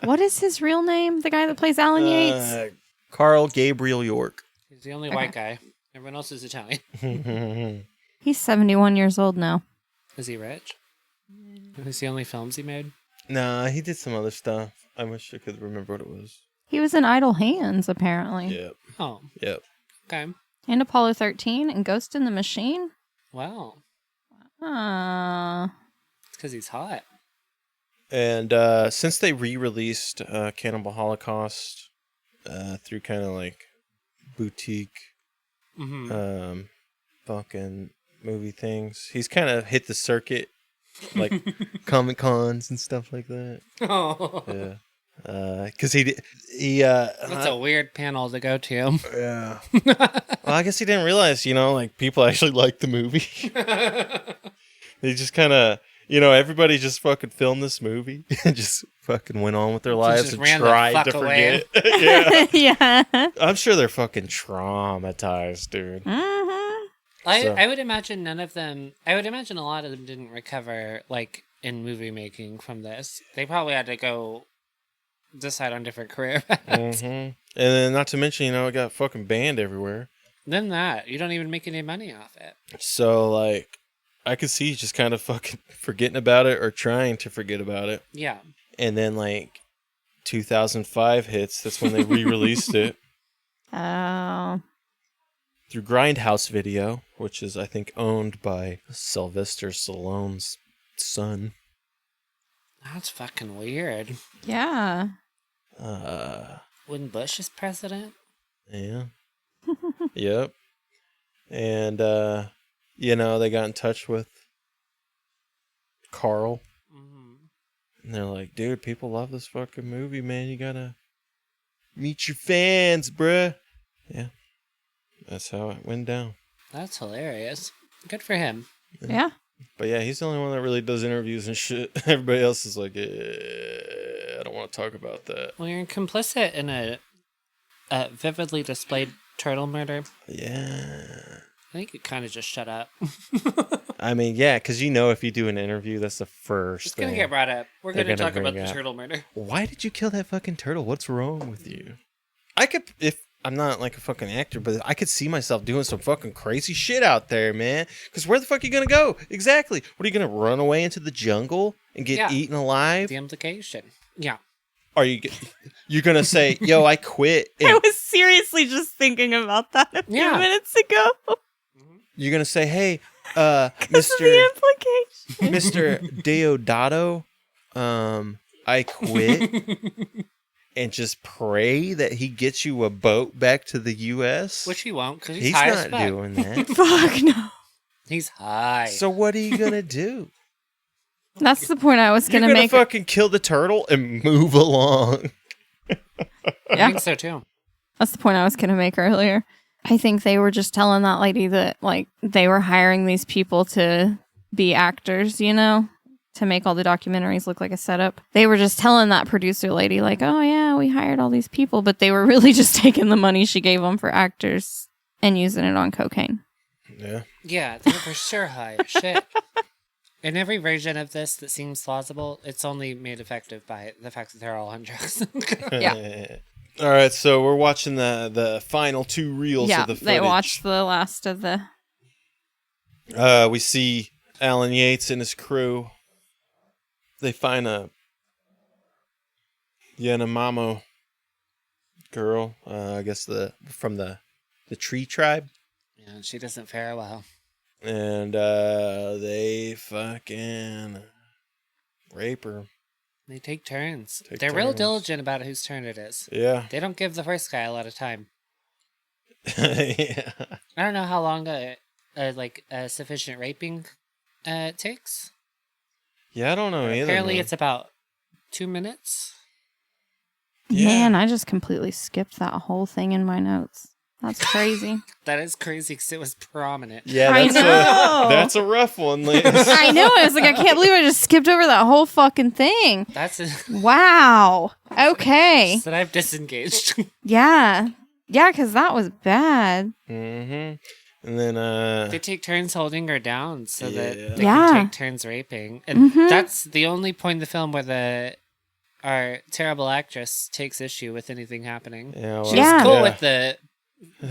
What is his real name? The guy that plays Alan Yates? Carl Gabriel York. He's the only white guy. Everyone else is Yeah, He's 71 years old now. Is he rich? Who's the only films he made? nah, he did some other stuff. I wish I could remember what it was. He was in Idle Hands, apparently. Yep. Oh, Yep. okay. And Apollo 13 and Ghost in the Machine. Wow. Ah. It's because he's hot. And since they re-released Cannibal Holocaust through kind of like boutique fucking movie things, he's kind of hit the circuit, like Comic Cons and stuff like that. Oh. Yeah. Because he That's a weird panel to go to. yeah. Well, I guess he didn't realize, like people actually liked the movie. They just kind of, everybody just fucking filmed this movie and just fucking went on with their lives just and ran the tried fuck to away. forget. Yeah. Yeah. I'm sure they're fucking traumatized, dude. Mm-hmm. I would imagine none of them. I would imagine a lot of them didn't recover, like in movie making from this. They probably had to go decide on different career paths. And then, not to mention, it got fucking banned everywhere. Then that you don't even make any money off it. So, like, I could see just kind of fucking forgetting about it or trying to forget about it. Yeah. And then, like, 2005 hits. That's when they re-released it. Oh. Through Grindhouse Video, which is, I think, owned by Sylvester Stallone's son. That's fucking weird. Yeah. When Bush is president? Yeah. Yep. And, they got in touch with Carl. And they're like, dude, people love this fucking movie, man. You gotta meet your fans, bruh. Yeah. That's how it went down. That's hilarious. Good for him. Yeah. But yeah, he's the only one that really does interviews and shit. Everybody else is like, I don't want to talk about that. Well, you're complicit in a vividly displayed turtle murder. Yeah. I think you kind of just shut up. I mean, yeah, because if you do an interview, that's the first It's thing. going to get brought up. We're they're going to gonna talk about bring the up. turtle murder. Why did you kill that fucking turtle? What's wrong with you? I could, if I'm not like a fucking actor, but I could see myself doing some fucking crazy shit out there, man. Because where the fuck are you going to go? Exactly. What are you going to run away into the jungle and get eaten alive? The implication. Yeah. Are you're going to say, yo, I quit? I And was seriously just thinking about that a few Yeah. minutes ago. you're going to say, hey, This is the implication. Mr. Deodato, I quit. And just pray that he gets you a boat back to the U.S.? Which he won't, because he's He's high as not fuck. doing that. Fuck no. He's high. So what are you going to do? That's the point I was You're going to going to make. fucking kill the turtle and move along. I Yeah. think so, too. That's the point I was going to make earlier. I think they were just telling that lady that, like, they were hiring these people to be actors, to make all the documentaries look like a setup. They were just telling that producer lady, like, oh, yeah, we hired all these people. But they were really just taking the money she gave them for actors and using it on cocaine. Yeah. Yeah, they were for sure high as shit. In every version of this that seems plausible, it's only made effective by the fact that they're all on drugs. Yeah. All right, so we're watching the final two reels Yeah, of the footage. they watched the last of the... We see Alan Yates and his crew. They find a Yanomamo girl, I guess from the tree tribe. Yeah, she doesn't fare well. And they fucking rape her. They take turns. Take They're real turns. diligent about whose turn it is. Yeah. They don't give the first guy a lot of time. Yeah. I don't know how long a sufficient raping takes. Yeah, I don't know either. Apparently, man. it's about 2 minutes. Yeah. Man, I just completely skipped that whole thing in my notes. That's crazy. That is crazy because it was prominent. Yeah, I know. that's a rough one, Liz. I know. I was like, I can't believe I just skipped over that whole fucking thing. That's Wow. Okay. that I've disengaged. Yeah. Yeah, because that was bad. Mm-hmm. And then, They take turns holding her down so that they Yeah. can take turns raping. And Mhm. that's the only point in the film where our terrible actress takes issue with anything happening. yeah, well, She Yeah. was cool yeah. with the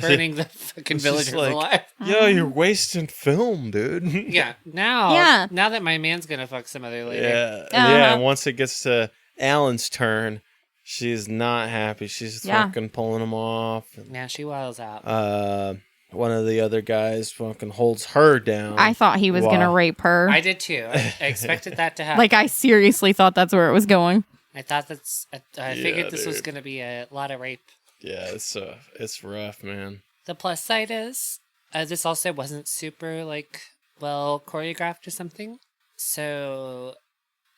burning the fucking It's just villagers like- alive. Yo, you're wasting film, dude. Yeah. Now Yeah. now that my man's gonna fuck some other lady. Yeah, Uh-huh. yeah. And once it gets to Alan's turn, she's not happy. She's Yeah. fucking pulling him off. And, Now she wiles out. one of the other guys fucking holds her down. I thought he was going to Wow. rape her. I did too. I expected that to happen. Like, I seriously thought that's where it was going. I thought I figured this was dude. gonna be a lot of rape. Yeah, it's rough, man. The plus side is this also wasn't super well choreographed or something. So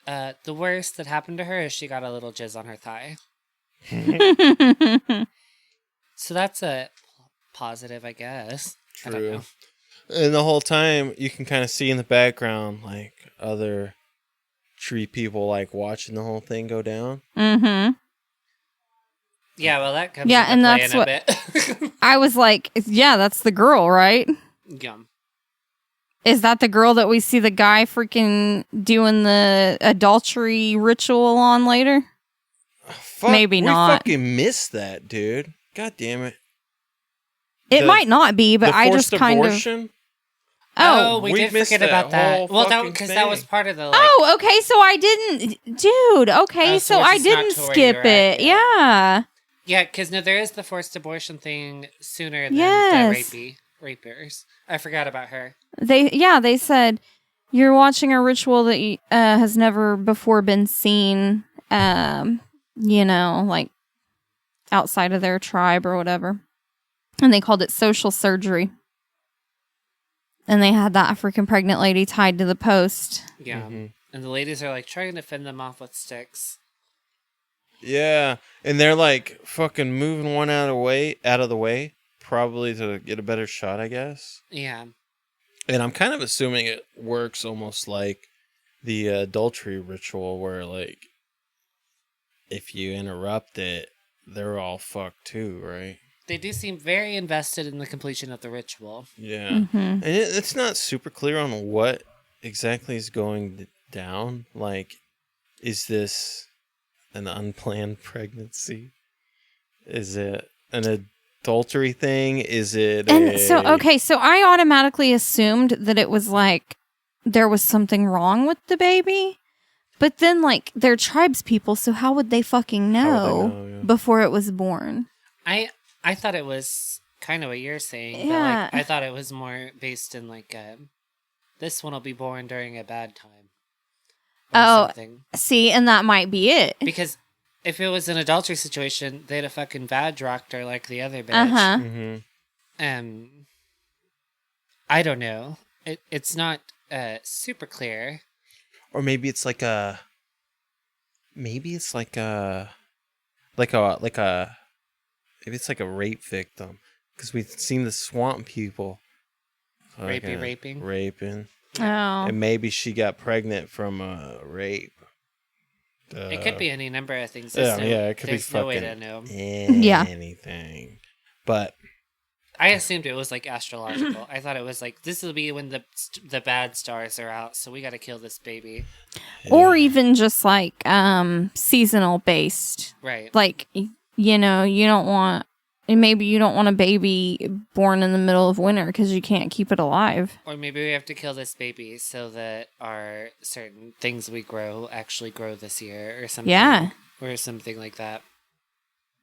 the worst that happened to her is she got a little jizz on her thigh. So that's a positive, I guess. I don't True. know. And the whole time, you can kind of see in the background, like, other tree people, like, watching the whole thing go down. Mm-hmm. Yeah, well, that comes Yeah, into and play that's in what- a bit. I was like, yeah, that's the girl, right? Yum. Is that the girl that we see the guy freaking doing the adultery ritual on later? Fuck, Maybe not. We fucking missed that, dude. God damn it. It The- might not be, but the I forced just kind of. abortion? Oh. we we did missed forget that about that. whole Well, fucking because that was thing. part of the Oh, okay. So I didn't, dude. Okay, Oh, so so we're I just not didn't to where skip you're at it. yet. Yeah. Yeah, because no, there is the forced abortion thing sooner than Yes. the rapers. I forgot about her. They said you're watching a ritual that has never before been seen. Like outside of their tribe or whatever, and they called it social surgery. And they had that freaking pregnant lady tied to the post. Yeah, and the ladies are like trying to fend them off with sticks. Yeah, and they're like fucking moving one out of the way, probably to get a better shot, I guess. Yeah, And I'm kind of assuming it works almost like the adultery ritual, where like if you interrupt it, they're all fucked too, right? they do seem very invested in the completion of the ritual. Yeah, Mm-hmm. and it's not super clear on what exactly is going down. Like, is this an unplanned pregnancy? Is it an adultery thing? Is it? And so I automatically assumed that it was like there was something wrong with the baby. But then, like, they're tribes people, so how would they fucking know, yeah. before it was born? I thought it was kind of what you're saying. Yeah. But like, I thought it was more based in like this one will be born during a bad time. Or Oh. something. See, and that might be it. Because if it was an adultery situation, they'd have fucking vag rocked her like the other bitch. Uh-huh. Mm-hmm. I don't know. It's not super clear. Or maybe it's like a. Maybe it's like a. Maybe it's like a rape victim, because we've seen the swamp people. Raping. Oh. And maybe she got pregnant from a rape. It could be any number of things. Yeah, it could be there's no way to fucking know. Yeah. anything. But I assumed it was like astrological. I thought it was like this will be when the bad stars are out, so we got to kill this baby. Or even just like seasonal based. Right. Like, you don't want, maybe you don't want a baby born in the middle of winter because you can't keep it alive. Or maybe we have to kill this baby so that our certain things we grow actually grow this year or something. Yeah. Or something like that.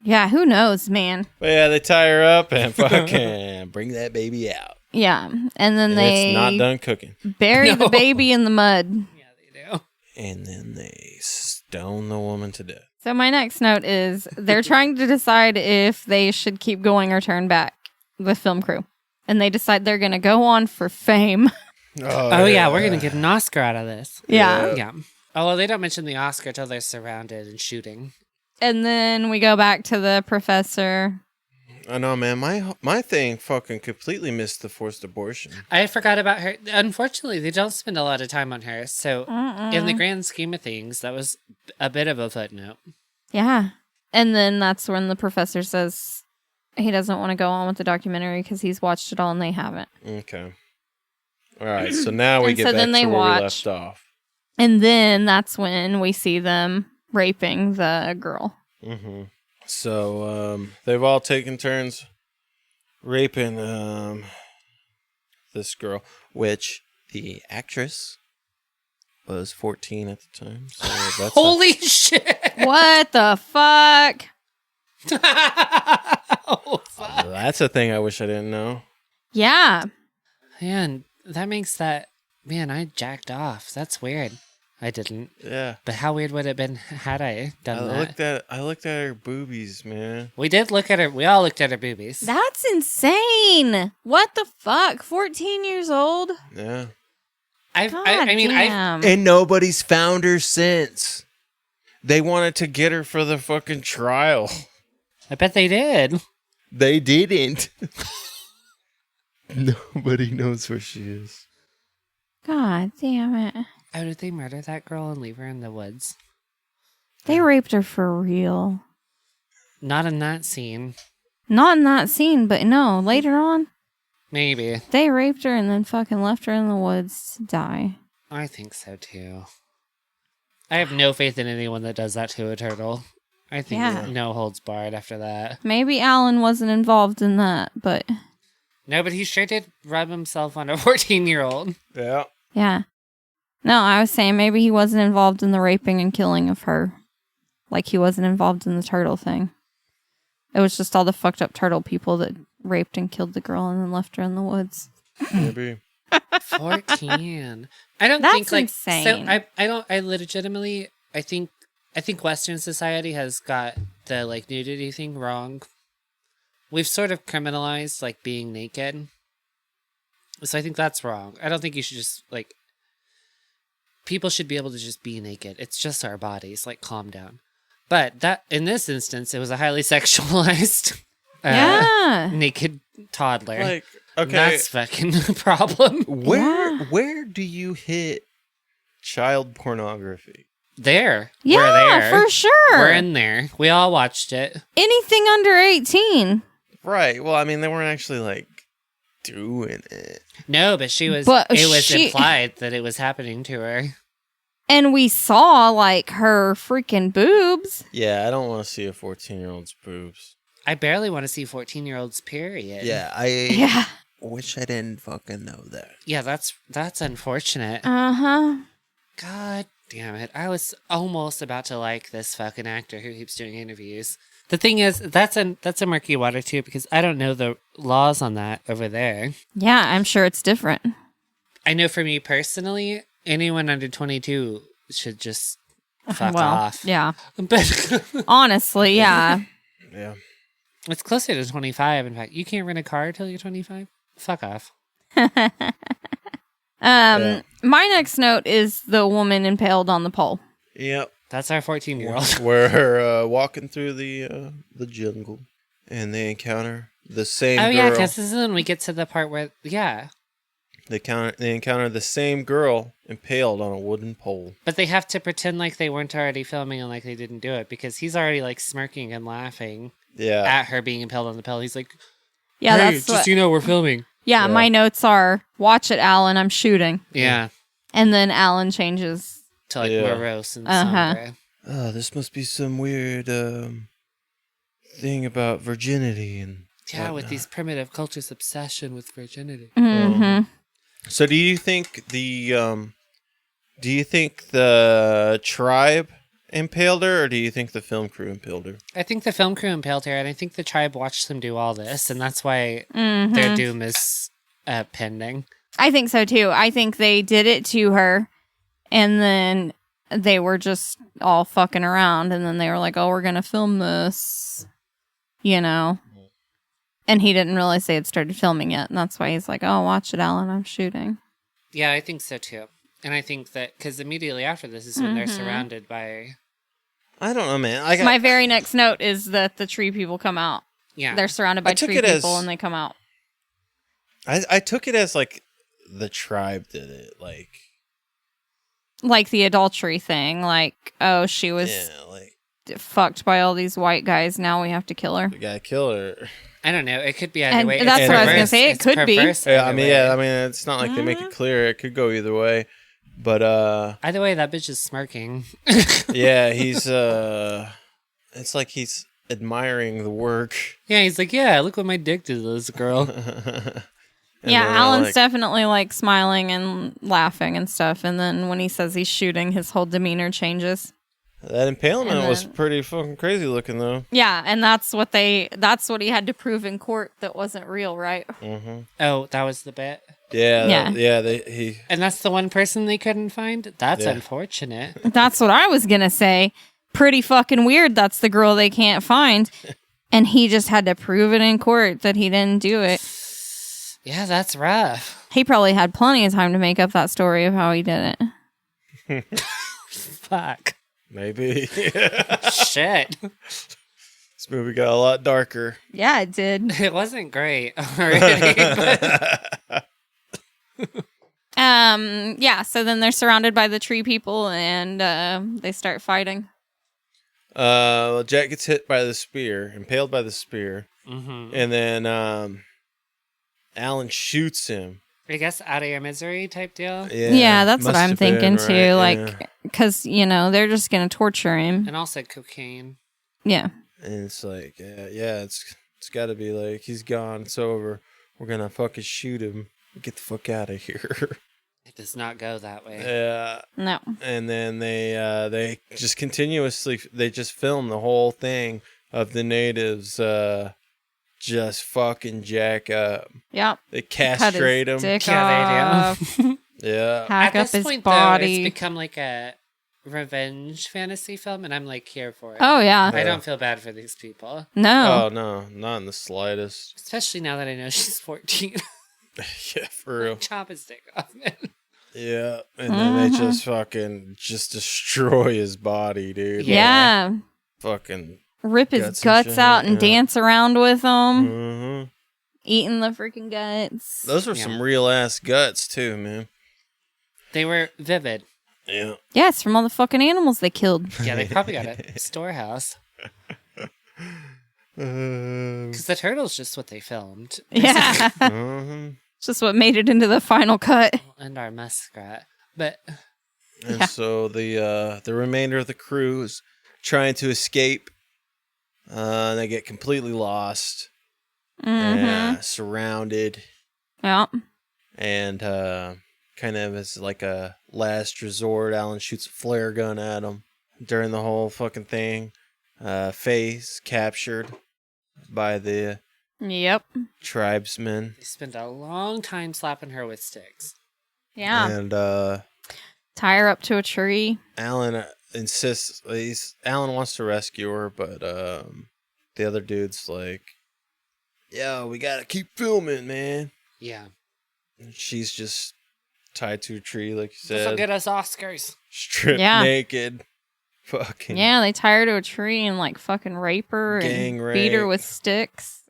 Yeah, who knows, man? But yeah, they tie her up and fucking bring that baby out. Yeah. And then And they it's not done cooking. bury the baby in the mud. Yeah, they do. And then they stone the woman to death. So my next note is they're trying to decide if they should keep going or turn back, the film crew. And they decide they're going to go on for fame. Oh yeah, we're going to get an Oscar out of this. Yeah. Oh, well, they don't mention the Oscar till they're surrounded and shooting. And then we go back to the professor. I know, man. My thing fucking completely missed the forced abortion. I forgot about her. Unfortunately, they don't spend a lot of time on her. So in the grand scheme of things, that was a bit of a footnote. Yeah. And then that's when the professor says he doesn't want to go on with the documentary because he's watched it all and they haven't. Okay. All right. So now we get back then to they where watch. we left off. And then that's when we see them raping the girl. Mm-hmm. So they've all taken turns raping this girl, which the actress was 14 at the time. So that's Holy shit! What the fuck? Oh, fuck. That's a thing I wish I didn't know. Yeah. Man, that makes that... Man, I jacked off. That's weird. I didn't. Yeah. But how weird would it have been had I done that? I looked at her boobies, man. We did look at her. We all looked at her boobies. That's insane. What the fuck? 14 years old? Yeah. Damn. And nobody's found her since. They wanted to get her for the fucking trial. I bet they did. They didn't. Nobody knows where she is. God damn it. Oh, did they murder that girl and leave her in the woods? They raped her for real. Not in that scene. Not in that scene, but no, later on. Maybe. They raped her and then fucking left her in the woods to die. I think so too. I have no faith in anyone that does that to a turtle. I think no holds barred after that. Maybe Alan wasn't involved in that, but... No, but he sure did rub himself on a 14-year-old. Yeah. Yeah. No, I was saying maybe he wasn't involved in the raping and killing of her. Like he wasn't involved in the turtle thing. It was just all the fucked up turtle people that raped and killed the girl and then left her in the woods. Maybe. 14. I don't That's think like insane. So I legitimately I think Western society has got the like nudity thing wrong. We've sort of criminalized like being naked. So I think that's wrong. I don't think you should just like people should be able to just be naked. It's just our bodies. Like calm down. But that in this instance it was a highly sexualized naked toddler. Like, okay. That's fucking a problem. Where do you hit child pornography? There. Yeah, We're there. for sure. We're in there. We all watched it. Anything under 18. Right. Well, I mean, they weren't actually like doing it. No, but it was implied that it was happening to her. And we saw like her freaking boobs. Yeah, I don't want to see a 14-year-old's boobs. I barely want to see 14-year-olds, period. Yeah, I wish I didn't fucking know that. Yeah, that's unfortunate. Uh-huh. God damn it. I was almost about to like this fucking actor who keeps doing interviews. The thing is, that's a murky water too, because I don't know the laws on that over there. Yeah, I'm sure it's different. I know for me personally, anyone under 22 should just fuck off. Yeah. But Honestly, yeah. Yeah. It's closer to 25. In fact, you can't rent a car till you're 25. Fuck off. My next note is the woman impaled on the pole. Yep. That's our 14-year-old. We're walking through the jungle, and they encounter the same girl. Oh, yeah, because this is when we get to the part where, yeah. They encounter the same girl impaled on a wooden pole. But they have to pretend like they weren't already filming and like they didn't do it, because he's already, like, smirking and laughing at her being impaled on the pole. He's like, yeah, hey, that's just, we're filming. Yeah, my notes are, watch it, Alan, I'm shooting. Yeah. And then Alan changes to like morose and sombre. Oh, this must be some weird thing about virginity and whatnot. With these primitive cultures' obsession with virginity. Mm-hmm. So, do you think the tribe impaled her, or do you think the film crew impaled her? I think the film crew impaled her, and I think the tribe watched them do all this, and that's why their doom is pending. I think so too. I think they did it to her, and then they were just all fucking around, and then they were like, oh, we're gonna film this, you know. And he didn't realize they had started filming it, and that's why he's like, oh, watch it, Alan, I'm shooting. Yeah, I think so too. And I think that because immediately after this is when they're surrounded by... I don't know, man. My very next note is that the tree people come out. Yeah. They're surrounded by tree people, and they come out. I took it as, like, the tribe did it, like the adultery thing, like, oh, she was fucked by all these white guys, now we have to kill her. We gotta kill her. I don't know. It could be either way. That's what I was gonna say. It could be. Yeah, I mean, it's not like they make it clear. It could go either way. But either way, that bitch is smirking. yeah, he's it's like he's admiring the work. Yeah, he's like, yeah, look what my dick did to this girl. Yeah, Alan's definitely like smiling and laughing and stuff. And then when he says he's shooting, his whole demeanor changes. That impalement was pretty fucking crazy looking, though. Yeah, and that's what he had to prove in court that wasn't real, right? Mm-hmm. Oh, that was the bit? Yeah. And that's the one person they couldn't find? That's unfortunate. That's what I was gonna say. Pretty fucking weird that's the girl they can't find. And he just had to prove it in court that he didn't do it. Yeah, that's rough. He probably had plenty of time to make up that story of how he did it. Fuck. Maybe. Shit. This movie got a lot darker. Yeah, it did. It wasn't great already. Yeah, so then they're surrounded by the tree people and they start fighting. Well, Jack gets hit by the spear, impaled by the spear. Mm-hmm. And then Alan shoots him. I guess out of your misery type deal. Yeah, that's what I'm thinking too. Like, because, you know, they're just going to torture him. And also cocaine. Yeah. And it's like, it's got to be like, he's gone. It's over. We're going to fucking shoot him. Get the fuck out of here. It does not go that way. Yeah. No. And then they just continuously, they just film the whole thing of the natives just fucking Jack up. Yep. They castrate him. Yeah, they do. Yeah. Hack At up this his point, body. though, it's become like a revenge fantasy film, and I'm like here for it. Oh, yeah. I don't feel bad for these people. No. Oh, no. Not in the slightest. Especially now that I know she's 14. Yeah, for real. Chop his dick off, man. Yeah. And then they just fucking destroy his body, dude. Yeah. Like, fucking rip his guts out and dance around with them. Mm-hmm. Eating the freaking guts. Those were some real ass guts too, man. They were vivid. Yeah. Yeah, it's from all the fucking animals they killed. Yeah, they probably got a storehouse. Because the turtle's just what they filmed. Yeah. It's just what made it into the final cut. And our muskrat. But and so the remainder of the crew is trying to escape. And they get completely lost. Surrounded. Yeah. And kind of as like a last resort, Alan shoots a flare gun at him during the whole fucking thing. Faye's captured by the tribesmen. They spend a long time slapping her with sticks. Yeah. And tie her up to a tree. Alan insists Alan wants to rescue her, but the other dude's like, yo, we gotta keep filming, man. Yeah. And she's just tied to a tree, like you said. This'll get us Oscars. Stripped naked. Fucking. Yeah, they tie her to a tree and like fucking rape her gang and rape. beat her with sticks.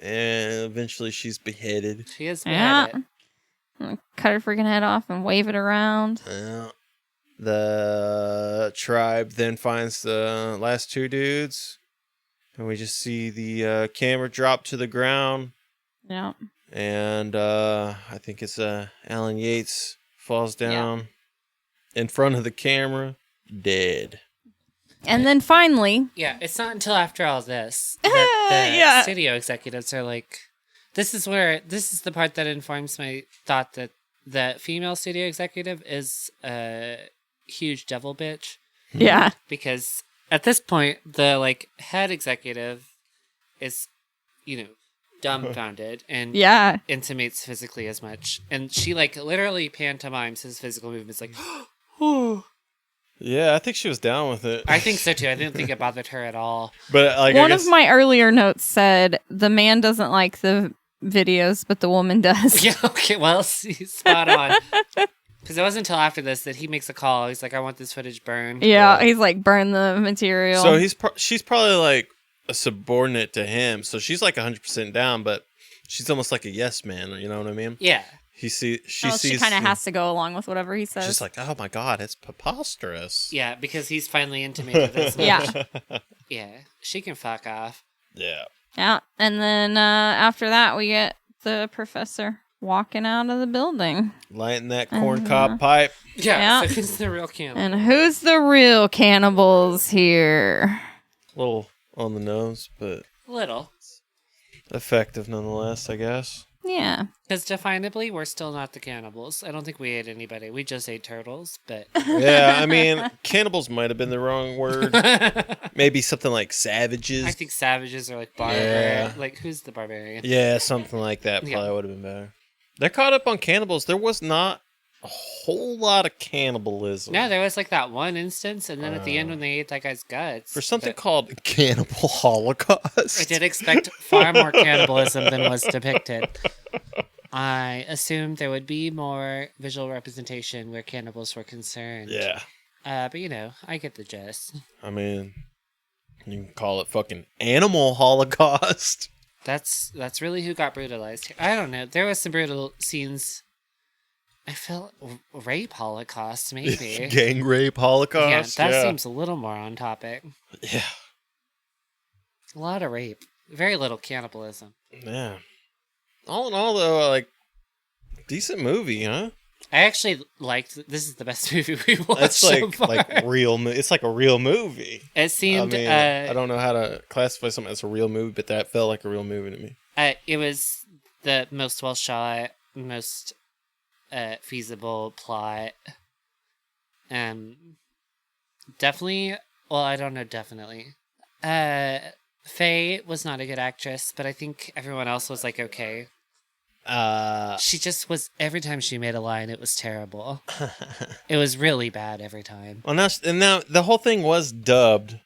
And eventually she's beheaded. She is beheaded. Yeah. Cut her freaking head off and wave it around. Yeah. The tribe then finds the last two dudes. And we just see the camera drop to the ground. Yeah. And I think it's Alan Yates falls down in front of the camera, dead. And then finally... Yeah, it's not until after all this that the studio executives are like... This is the part that informs my thought that the female studio executive is a huge devil bitch. Yeah. Because at this point, the like head executive is, dumbfounded and intimates physically as much. And she like literally pantomimes his physical movements like, oh. Yeah, I think she was down with it. I think so too. I didn't think it bothered her at all. But like, One of my earlier notes said the man doesn't like the videos, but the woman does. Yeah, okay, well, he's spot on. Because it wasn't until after this that he makes a call. He's like, I want this footage burned. Yeah, he's like, burn the material. So she's probably like a subordinate to him. So she's like 100% down, but she's almost like a yes man. You know what I mean? Yeah. She she kind of has to go along with whatever he says. She's like, oh my God, it's preposterous. Yeah, because he's finally intimated as much. Yeah. Yeah, she can fuck off. Yeah. Yeah, and then after that, we get the professor walking out of the building. Lighting that corncob pipe. Yeah, Yeah. so who's the real cannibal? And who's the real cannibals here? A little on the nose, but Little. effective nonetheless, I guess. Yeah. Because definably, we're still not the cannibals. I don't think we ate anybody. We just ate turtles, but... Yeah, I mean, cannibals might have been the wrong word. Maybe something like savages. I think savages are like barbarian. Like, who's the barbarian? Yeah, something like that probably would have been better. They're caught up on cannibals. There was not a whole lot of cannibalism. No, there was like that one instance, and then at the end when they ate that guy's guts. For something called Cannibal Holocaust. I did expect far more cannibalism than was depicted. I assumed there would be more visual representation where cannibals were concerned. Yeah. But you know, I get the gist. I mean, you can call it fucking Animal Holocaust. That's really who got brutalized here. I don't know. There was some brutal scenes. I felt rape Holocaust, maybe. Gang rape Holocaust. Yeah, that seems a little more on topic. Yeah. A lot of rape. Very little cannibalism. Yeah. All in all, though, like, decent movie, huh? I actually liked. This is the best movie we watched It's like so far. It's like a real movie. It seemed. I mean, I don't know how to classify something as a real movie, but that felt like a real movie to me. It was the most well shot, most feasible plot. Definitely. Well, I don't know. Definitely. Faye was not a good actress, but I think everyone else was like okay. She just was. Every time she made a line, it was terrible. It was really bad every time. Well, now the whole thing was dubbed.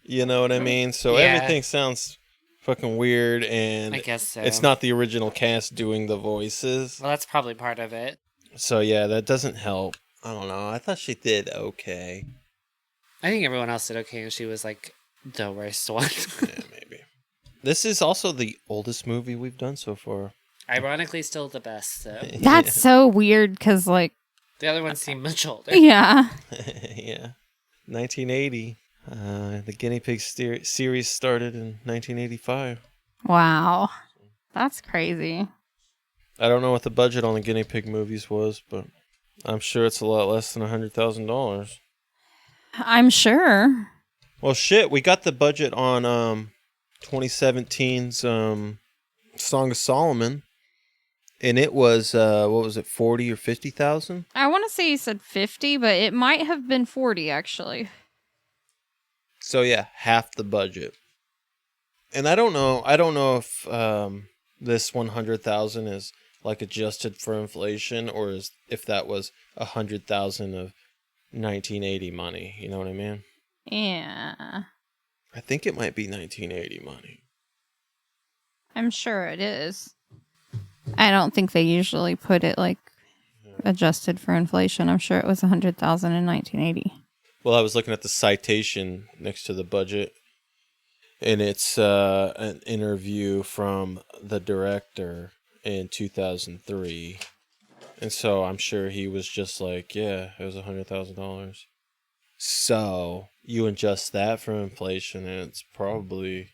You know what I mean? So Yeah. everything sounds fucking weird, and I guess so. it's not the original cast doing the voices. Well, that's probably part of it. So yeah, that doesn't help. I don't know. I thought she did okay. I think everyone else did okay, and she was like the worst one. Yeah, maybe. This is also the oldest movie we've done so far. Ironically, still the best, though. That's so weird because, like, The other ones seem much older. yeah. Yeah. 1980. The Guinea Pig series started in 1985. Wow. That's crazy. I don't know what the budget on the Guinea Pig movies was, but I'm sure it's a lot less than $100,000. I'm sure. Well, shit, we got the budget on 2017's Song of Solomon, and it was what was it, 40 or 50,000? I want to say you said 50, but it might have been 40 actually. So yeah, half the budget. And I don't know if this 100,000 is like adjusted for inflation, or if that was 100,000 of 1980 money. You know what I mean? Yeah. I think it might be 1980 money. I'm sure it is. I don't think they usually put it like adjusted for inflation. I'm sure it was 100,000 in 1980. Well, I was looking at the citation next to the budget, and it's an interview from the director in 2003. And so I'm sure he was just like, yeah, it was $100,000. So you adjust that for inflation, and it's probably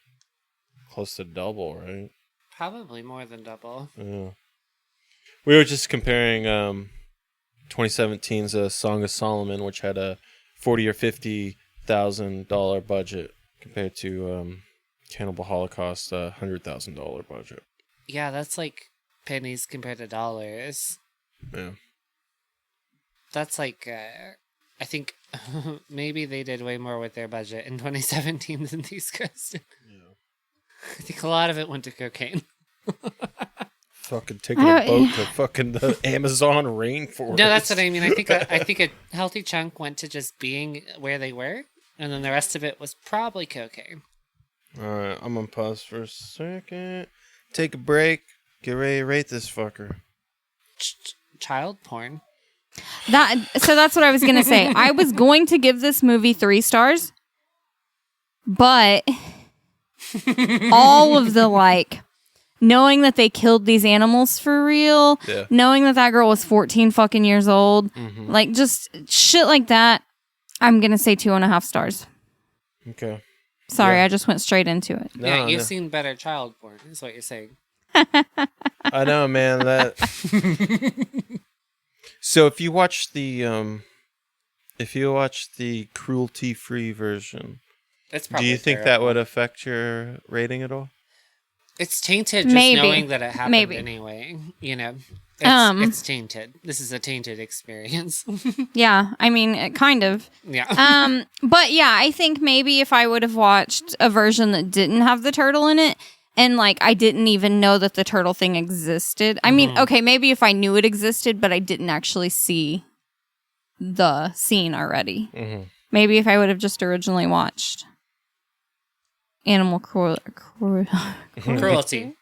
close to double, right? Probably more than double. Yeah. We were just comparing 2017's Song of Solomon, which had a $40,000 or $50,000 budget, compared to Cannibal Holocaust, $100,000 budget. Yeah, that's like pennies compared to dollars. Yeah. That's like, I think maybe they did way more with their budget in 2017 than these guys did. Yeah. I think a lot of it went to cocaine. fucking taking a boat to fucking the Amazon rainforest. No, that's what I mean. I think a healthy chunk went to just being where they were, and then the rest of it was probably cocaine. All right, I'm gonna pause for a second. Take a break. Get ready to rate this fucker. Child porn. So that's what I was gonna say. I was going to give this movie 3 stars, but all of the knowing that they killed these animals for real, knowing that girl was 14 fucking years old, just shit like that, I'm gonna say 2.5 stars. Okay. Sorry, I just went straight into it. No, you've seen better child porn, is what you're saying. I know, man. So if you watch the cruelty-free version, do you think that would affect your rating at all? It's tainted just knowing that it happened anyway. You know, it's tainted. This is a tainted experience. Yeah, I mean, kind of. Yeah. But yeah, I think maybe if I would have watched a version that didn't have the turtle in it, and I didn't even know that the turtle thing existed. I mean, okay, maybe if I knew it existed, but I didn't actually see the scene already. Maybe if I would have just originally watched Animal Cruelty.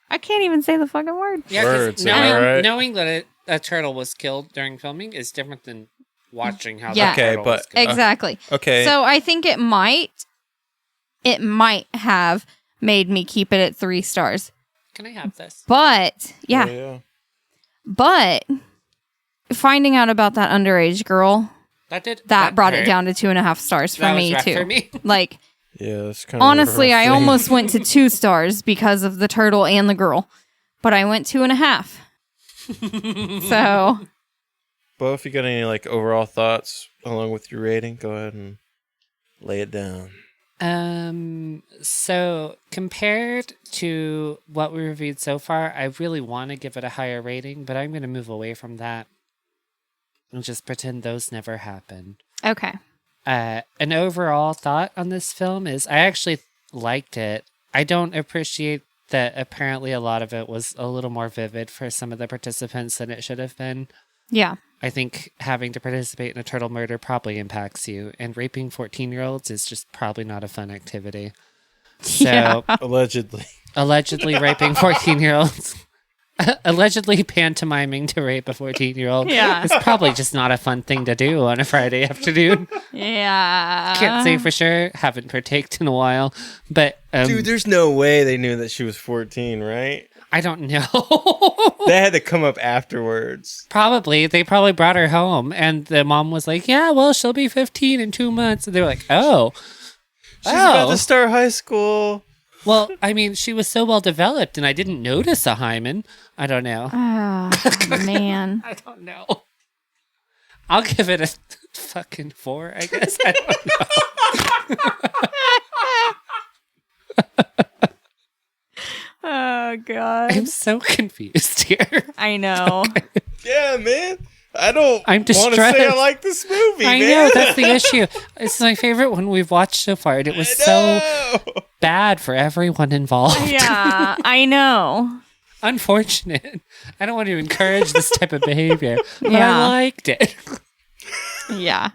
I can't even say the fucking word. Yeah, knowing that a turtle was killed during filming is different than watching how that turtle was killed. Exactly. Okay. So I think it might have made me keep it at 3 stars. Can I have this? But but finding out about that underage girl, that brought it down to 2.5 stars for me too. For me. Yeah, it's kind of honestly, I almost went to 2 stars because of the turtle and the girl, but I went 2.5. So, Bo, if you got any overall thoughts along with your rating, go ahead and lay it down. So compared to what we reviewed so far, I really want to give it a higher rating, but I'm going to move away from that and just pretend those never happened. Okay. An overall thought on this film is I actually liked it. I don't appreciate that apparently a lot of it was a little more vivid for some of the participants than it should have been. Yeah. I think having to participate in a turtle murder probably impacts you, and raping 14-year-olds is just probably not a fun activity. So, allegedly raping 14-year-olds. Allegedly pantomiming to rape a 14-year-old is probably just not a fun thing to do on a Friday afternoon. Yeah. Can't say for sure. Haven't partaked in a while. But dude, there's no way they knew that she was 14, right? I don't know. They had to come up afterwards. Probably. They probably brought her home, and the mom was like, yeah, well, she'll be 15 in 2 months. And they were like, oh. She's about to start high school. Well, I mean, she was so well developed, and I didn't notice a hymen. I don't know. Oh, man. I don't know. I'll give it a fucking 4, I guess. I don't know. Oh, God. I'm so confused here. I know. Yeah, man. I don't I'm want to distressed. say I like this movie, I man. know, that's the issue. It's my favorite one we've watched so far, and it was so bad for everyone involved. Yeah, I know. Unfortunate. I don't want to encourage this type of behavior, but I liked it. Yeah.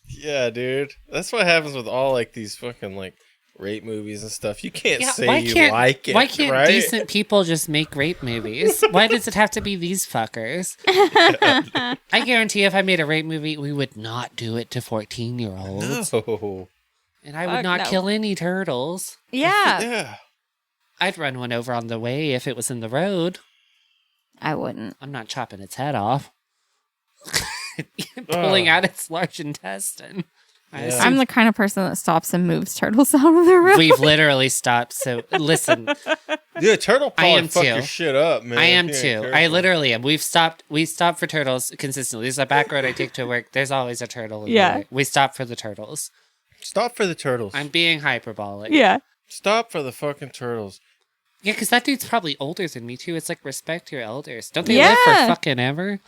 Yeah, dude. That's what happens with all these fucking rape movies and stuff. You can't say you like it. Why can't right? decent people just make rape movies? Why does it have to be these fuckers? I guarantee if I made a rape movie, we would not do it to 14-year-olds. No. And I would not kill any turtles. Yeah. Yeah. I'd run one over on the way if it was in the road. I wouldn't. I'm not chopping its head off. Pulling out its large intestine. Yeah. I'm the kind of person that stops and moves turtles out of the road. We've literally stopped. So listen, Dude, turtle probably fuck too. your shit up, man. I am You ain't too. careful. I literally am. We stop for turtles consistently. There's a back road I take to work. There's always a turtle. In the way. We stop for the turtles. Stop for the turtles. I'm being hyperbolic. Yeah. Stop for the fucking turtles. Yeah, because that dude's probably older than me too. It's respect your elders. Don't they live for fucking ever?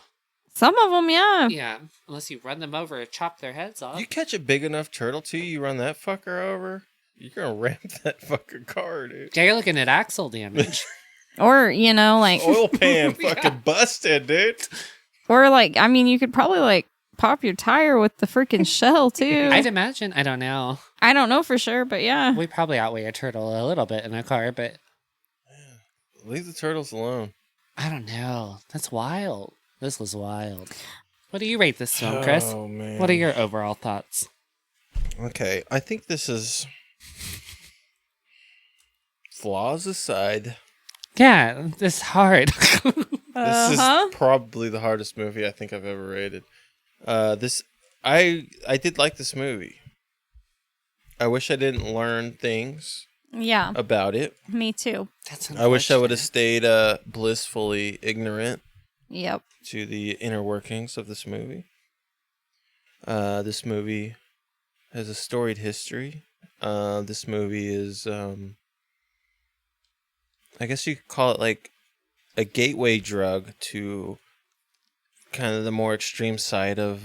Some of them, yeah. Yeah, unless you run them over and chop their heads off. You catch a big enough turtle too, you run that fucker over, you're gonna ramp that fucking car, dude. Yeah, you're looking at axle damage. Or, you know, like, Oil pan fucking busted, dude. or like, I mean, you could probably like pop your tire with the freaking shell too. I'd imagine. I don't know. I don't know for sure, but yeah. We probably outweigh a turtle a little bit in a car, but Leave the turtles alone. I don't know. That's wild. This was wild. What do you rate this film, Chris? Oh, man. What are your overall thoughts? Okay, I think this is... Flaws aside, Yeah, this is hard. this is probably the hardest movie I think I've ever rated. I did like this movie. I wish I didn't learn things Yeah, about it. me too. That's I wish I would have stayed blissfully ignorant Yep. to the inner workings of this movie. This movie has a storied history. This movie is, I guess you could call it like a gateway drug to kind of the more extreme side of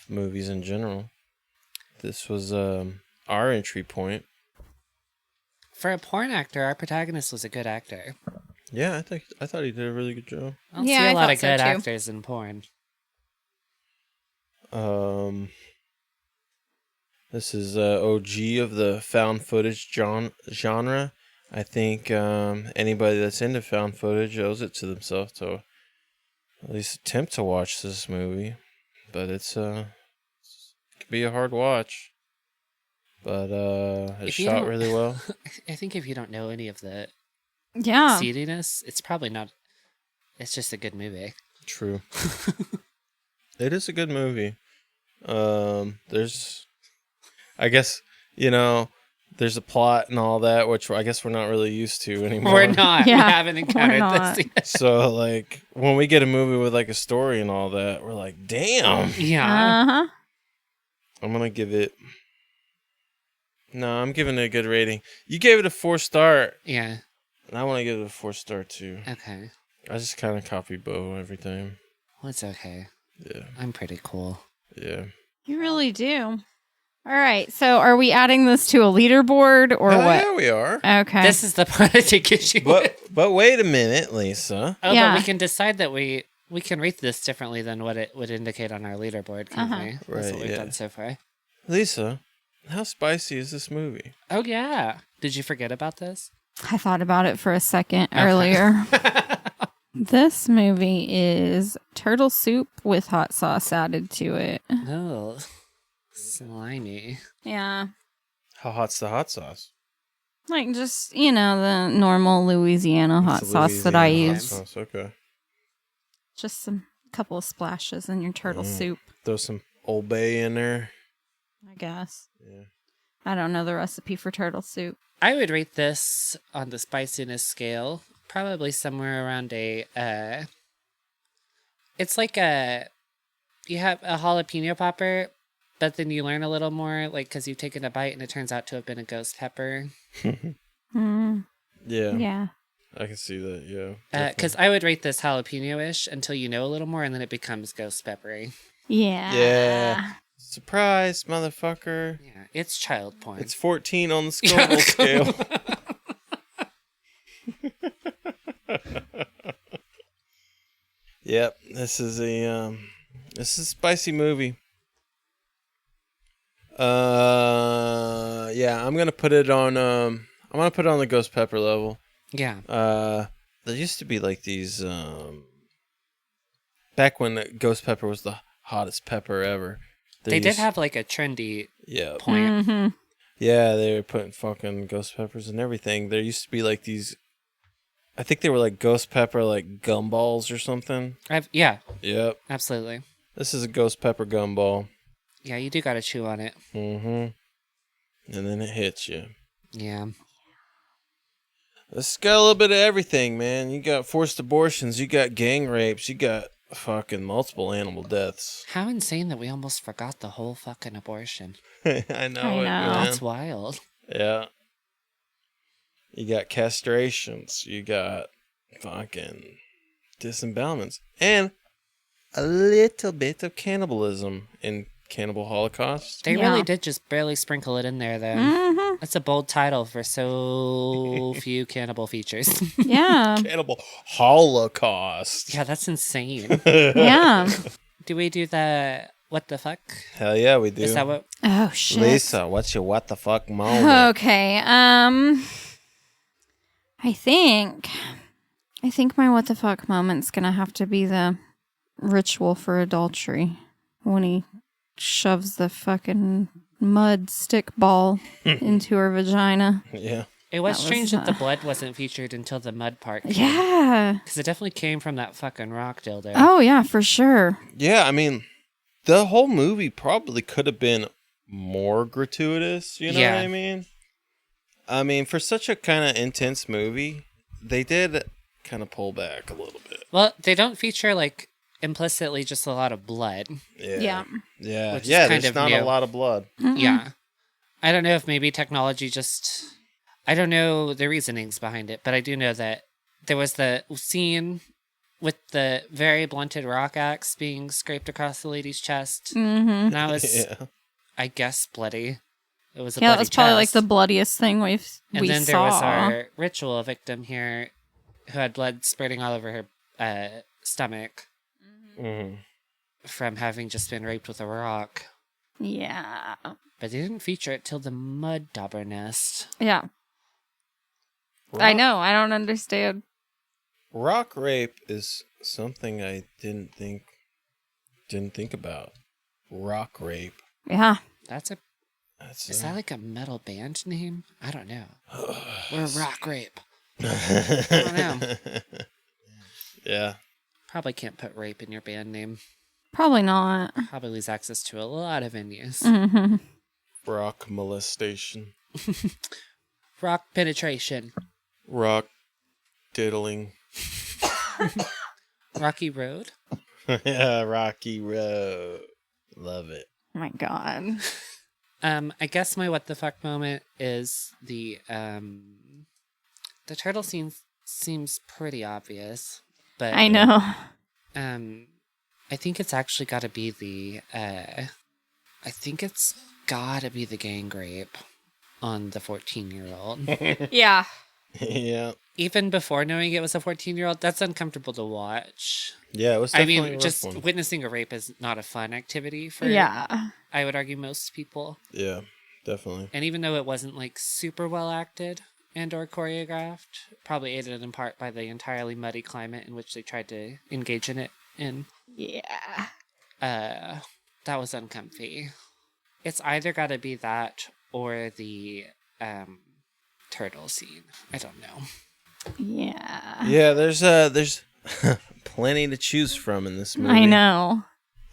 movies in general. This was our entry point. For a porn actor, our protagonist was a good actor. Yeah, I thought he did a really good job. I don't Yeah, see a I lot of thought so good too. actors in porn. This is OG of the found footage genre. I think anybody that's into found footage owes it to themselves to at least attempt to watch this movie. But it can be a hard watch. But it's If you shot don't- really well. I think if you don't know any of the Yeah. seediness, it's probably not. It's just a good movie. True. It is a good movie. There's, I guess, there's a plot and all that, which I guess we're not really used to anymore. We're not. Yeah, we haven't encountered not. this yet. So, like, when we get a movie with, like, a story and all that, we're like, damn. Yeah. Uh-huh. I'm going to give it... No, I'm giving it a good rating. You gave it a 4-star, Yeah. and I want to give it a 4-star, too. Okay. I just kind of copy Bo every time. Well, it's okay. Yeah. I'm pretty cool. Yeah. You really do. All right. So are we adding this to a leaderboard or Hell what? yeah, we are. Okay. This is the part I take issue with. But wait a minute, Lisa. Oh, Yeah. but we can decide that we can rate this differently than what it would indicate on our leaderboard, can't we? That's Right, what we've yeah. done so far. Lisa, how spicy is this movie? Oh, yeah. Did you forget about this? I thought about it for a second earlier. This movie is turtle soup with hot sauce added to it. No. Slimy. Yeah. How hot's the hot sauce? Like just, the normal Louisiana hot It's a sauce that I Louisiana hot use. sauce, okay. Just a couple of splashes in your turtle soup, Throw some Old Bay in there. I guess. Yeah. I don't know the recipe for turtle soup. I would rate this on the spiciness scale probably somewhere around a it's like you have a jalapeno popper, but then you learn a little more, like, because you've taken a bite and it turns out to have been a ghost pepper. Mm, Yeah. yeah. I can see that, yeah. Because I would rate this jalapeno-ish until you know a little more, and then it becomes ghost peppery. Yeah. Yeah. Surprise, motherfucker. Yeah, it's child porn. It's 14 on the Scoville scale. Yep, this is a spicy movie. Yeah, I'm gonna put it on the ghost pepper level. Yeah. There used to be like these back when the ghost pepper was the hottest pepper ever. They did have like a trendy yeah point. Mm-hmm. Yeah, they were putting fucking ghost peppers and everything. There used to be like these, I think they were like ghost pepper like gumballs or something. Yeah, Yep. absolutely. This is a ghost pepper gumball. Yeah, you do gotta chew on it. Mm-hmm. And then it hits you. Yeah. It's got a little bit of everything, man. You got forced abortions, you got gang rapes, you got fucking multiple animal deaths. How insane that we almost forgot the whole fucking abortion. I know it, know. man. That's wild. Yeah. You got castrations. You got fucking disembowelments. And a little bit of cannibalism in Cannibal Holocaust. They Yeah. really did just barely sprinkle it in there, though. Mm-hmm. That's a bold title for so few cannibal features. Yeah. Cannibal Holocaust. Yeah, that's insane. Yeah. Do we do the what the fuck? Hell yeah, we do. Is that what? Oh shit. Lisa, what's your what the fuck moment? Okay. I think my what the fuck moment's gonna have to be the ritual for adultery when he shoves the fucking mud stick ball into her vagina. Yeah. It was That strange was, that the blood wasn't featured until the mud part. Yeah. Because it definitely came from that fucking rock dildo. Oh yeah, for sure. Yeah, I mean, the whole movie probably could have been more gratuitous, you know Yeah. what I mean? I mean, for such a kind of intense movie, they did kind of pull back a little bit. Well, they don't feature like implicitly just a lot of blood. Yeah. Yeah. Which is Yeah, kind there's of not new. a lot of blood. Yeah. I don't know if maybe technology just... I don't know the reasonings behind it, but I do know that there was the scene with the very blunted rock axe being scraped across the lady's chest. Mm-hmm. And that was, Yeah. I guess, bloody. It was a Yeah, that bloody was probably like chest. the bloodiest thing we And then there saw. was our ritual victim here who had blood spurting all over her stomach Mhm. from having just been raped with a rock. Yeah. But they didn't feature it till the mud dauber nest. Yeah. I know. I don't understand. Rock rape is something I didn't think about. Rock rape. Yeah. That's a... That's Is that like a metal band name? I don't know. We're rock rape. I don't know. Yeah. Probably can't put rape in your band name. Probably not. Probably lose access to a lot of venues. Mm-hmm. Rock molestation. Rock penetration. Rock diddling. Rocky Road. Yeah, Rocky Road. Love it. Oh my god. I guess my what the fuck moment is the turtle scene seems pretty obvious, but I know. I think it's actually got to be the gang rape on the 14-year-old. Yeah. Yeah. Even before knowing it was a 14-year-old, that's uncomfortable to watch. Yeah, it was I definitely a mean, rough just one. witnessing a rape is not a fun activity for, Yeah. I would argue, most people. Yeah, definitely. And even though it wasn't like super well acted and or choreographed, probably aided in part by the entirely muddy climate in which they tried to engage in it in. Yeah. That was uncomfy. It's either got to be that or the turtle scene. I don't know. Yeah. Yeah, there's plenty to choose from in this movie. I know.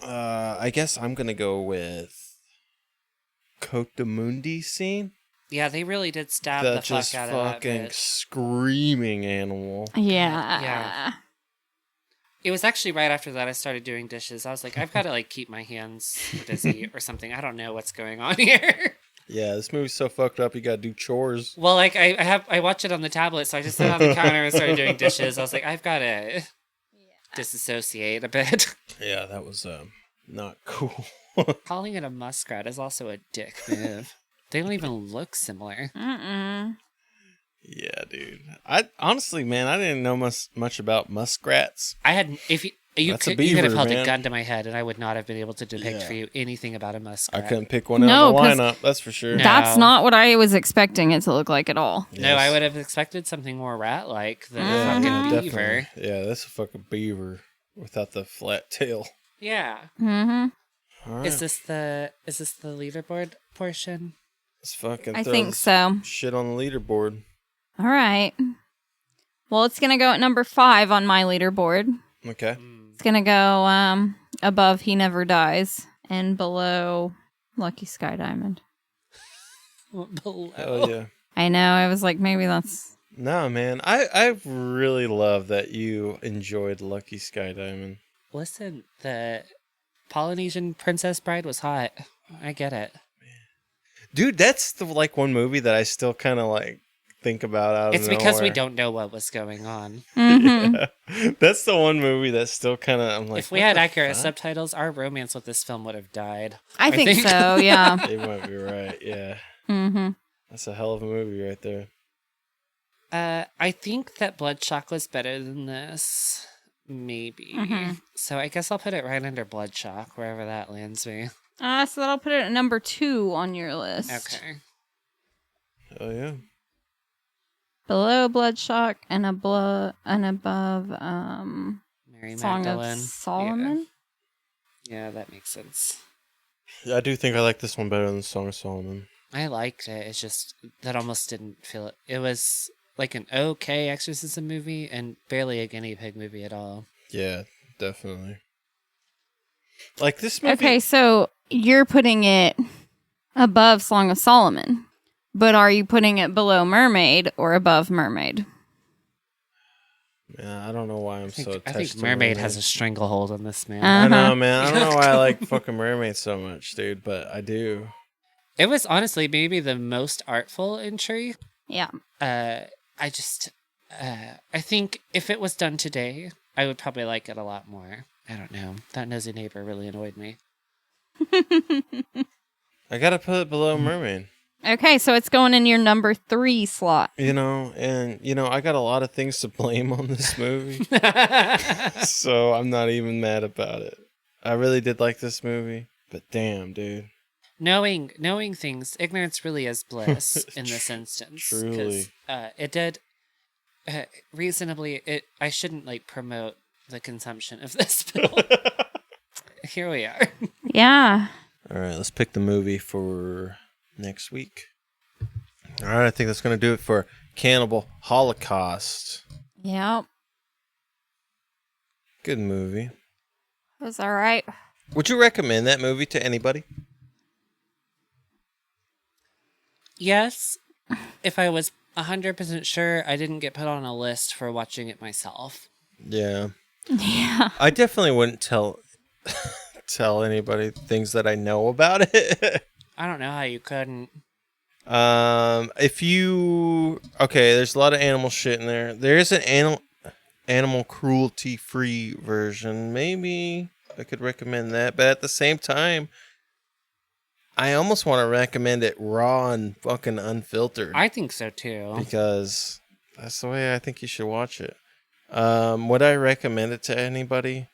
I guess I'm gonna go with Cote de Mundi scene. Yeah, they really did stab That the fuck just out of that fucking bitch. screaming animal. Yeah. Yeah. It was actually right after that I started doing dishes. I was like, I've got to like keep my hands busy or something. I don't know what's going on here. Yeah, this movie's so fucked up. You gotta do chores. Well, like I watch it on the tablet, so I just sat on the counter and started doing dishes. I was like, I've got to disassociate a bit. Yeah, that was not cool. Calling it a muskrat is also a dick move. They don't even look similar. Mm-mm. Yeah, dude. I honestly, man, I didn't know much about muskrats. I had if you That's a could have beaver, held man. a gun to my head, and I would not have been able to depict Yeah. for you anything about a muskrat. I couldn't pick one No, out of 'cause the lineup. That's for sure. No. That's not what I was expecting it to look like at all. No, I would have expected something more rat-like than Mhm. a fucking definitely. beaver. Yeah, that's a fucking beaver without the flat tail. Yeah. Mm-hmm. All right. Is this the leaderboard portion? Let's fucking I throw think this so. shit on the leaderboard. All right. Well, it's going to go at number 5 on my leaderboard. Okay. It's going to go above He Never Dies and below Lucky Sky Diamond. Below. Oh yeah. I know. I was like, maybe that's... No, man. I really love that you enjoyed Lucky Sky Diamond. Listen, the Polynesian Princess Bride was hot. I get it. Dude, that's the one movie that I still kind of like think about out It's of because we nowhere. don't know what was going on. Yeah. That's the one movie that's still kind of. I'm like, If we what had the accurate fuck? subtitles, our romance with this film would have died. I think so, yeah. You might be right. Yeah, Mm-hmm. that's a hell of a movie right there. I think that Bloodshot was better than this. Maybe. Mm-hmm. So I guess I'll put it right under Bloodshot, wherever that lands me. So that'll put it at number 2 on your list. Okay. Oh yeah. Below Bloodshot and above Mary Song Magdalene. of Solomon. Yeah, that makes sense. I do think I like this one better than Song of Solomon. I liked it. It's just that almost didn't feel it. It was like an okay exorcism movie and barely a guinea pig movie at all. Yeah, definitely. Like this movie. Okay, so you're putting it above Song of Solomon, but are you putting it below Mermaid or above Mermaid? Man, I don't know why I'm so attached I think to Mermaid has a stranglehold on this man. I know, man. I don't know why I like fucking Mermaid so much, dude, but I do. It was honestly maybe the most artful entry. Yeah. I think if it was done today, I would probably like it a lot more. I don't know. That nosy neighbor really annoyed me. I gotta put it below Mermaid. Okay, so it's going in your number 3 slot. You know, and I got a lot of things to blame on this movie. So I'm not even mad about it. I really did like this movie, but damn, dude. Knowing things, ignorance really is bliss in this instance. Truly. 'Cause, it did reasonably. I shouldn't promote the consumption of this film. Here we are. Yeah. All right, let's pick the movie for next week. All right, I think that's going to do it for Cannibal Holocaust. Yep. Good movie. It was all right. Would you recommend that movie to anybody? Yes, if I was 100% sure I didn't get put on a list for watching it myself. Yeah. Yeah. I definitely wouldn't tell anybody things that I know about it. I don't know how you couldn't. If you there's a lot of animal shit in there. There is an animal cruelty free version. Maybe I could recommend that, but at the same time, I almost want to recommend it raw and fucking unfiltered. I think so too. Because that's the way I think you should watch it. Would I recommend it to anybody?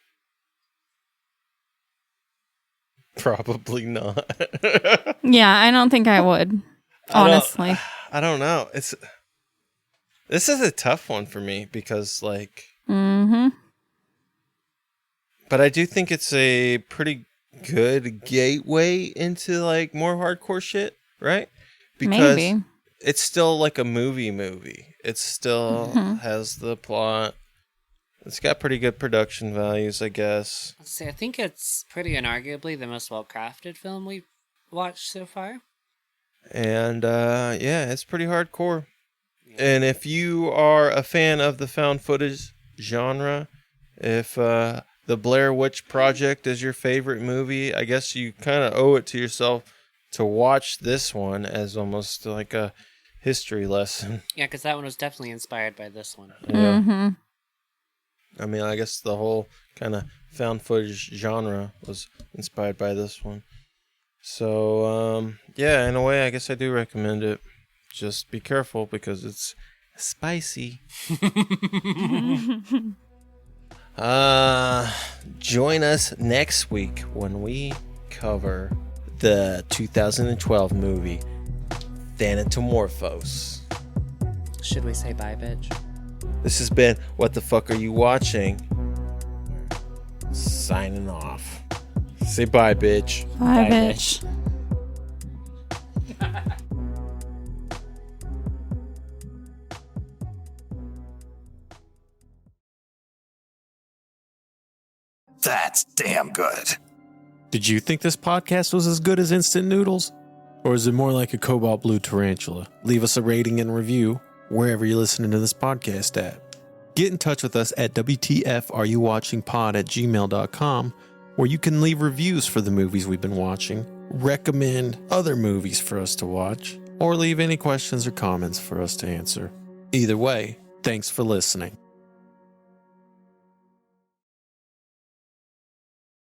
Probably not. Yeah, I don't think I would. Honestly. I don't know. This is a tough one for me because Mm-hmm. but I do think it's a pretty good gateway into more hardcore shit, right? Because Maybe. it's still like a movie. It still has the plot. It's got pretty good production values, I guess. See, I think it's pretty inarguably the most well-crafted film we've watched so far. And yeah, it's pretty hardcore. And if you are a fan of the found footage genre, if the Blair Witch Project is your favorite movie, I guess you kind of owe it to yourself to watch this one as almost like a history lesson. Yeah, because that one was definitely inspired by this one. Yeah. Mm-hmm. I mean, I guess the whole kind of found footage genre was inspired by this one. So, yeah, in a way, I guess I do recommend it. Just be careful because it's spicy. Join us next week when we cover the 2012 movie Thanatomorphos. Should we say bye, bitch? This has been What the Fuck Are You Watching? Signing off. Say bye, bitch. Bye, bitch. That's damn good. Did you think this podcast was as good as instant noodles? Or is it more like a cobalt blue tarantula? Leave us a rating and review wherever you're listening to this podcast at. Get in touch with us at WTFareyouwatchingpod@gmail.com, where you can leave reviews for the movies we've been watching, recommend other movies for us to watch, or leave any questions or comments for us to answer. Either way, thanks for listening.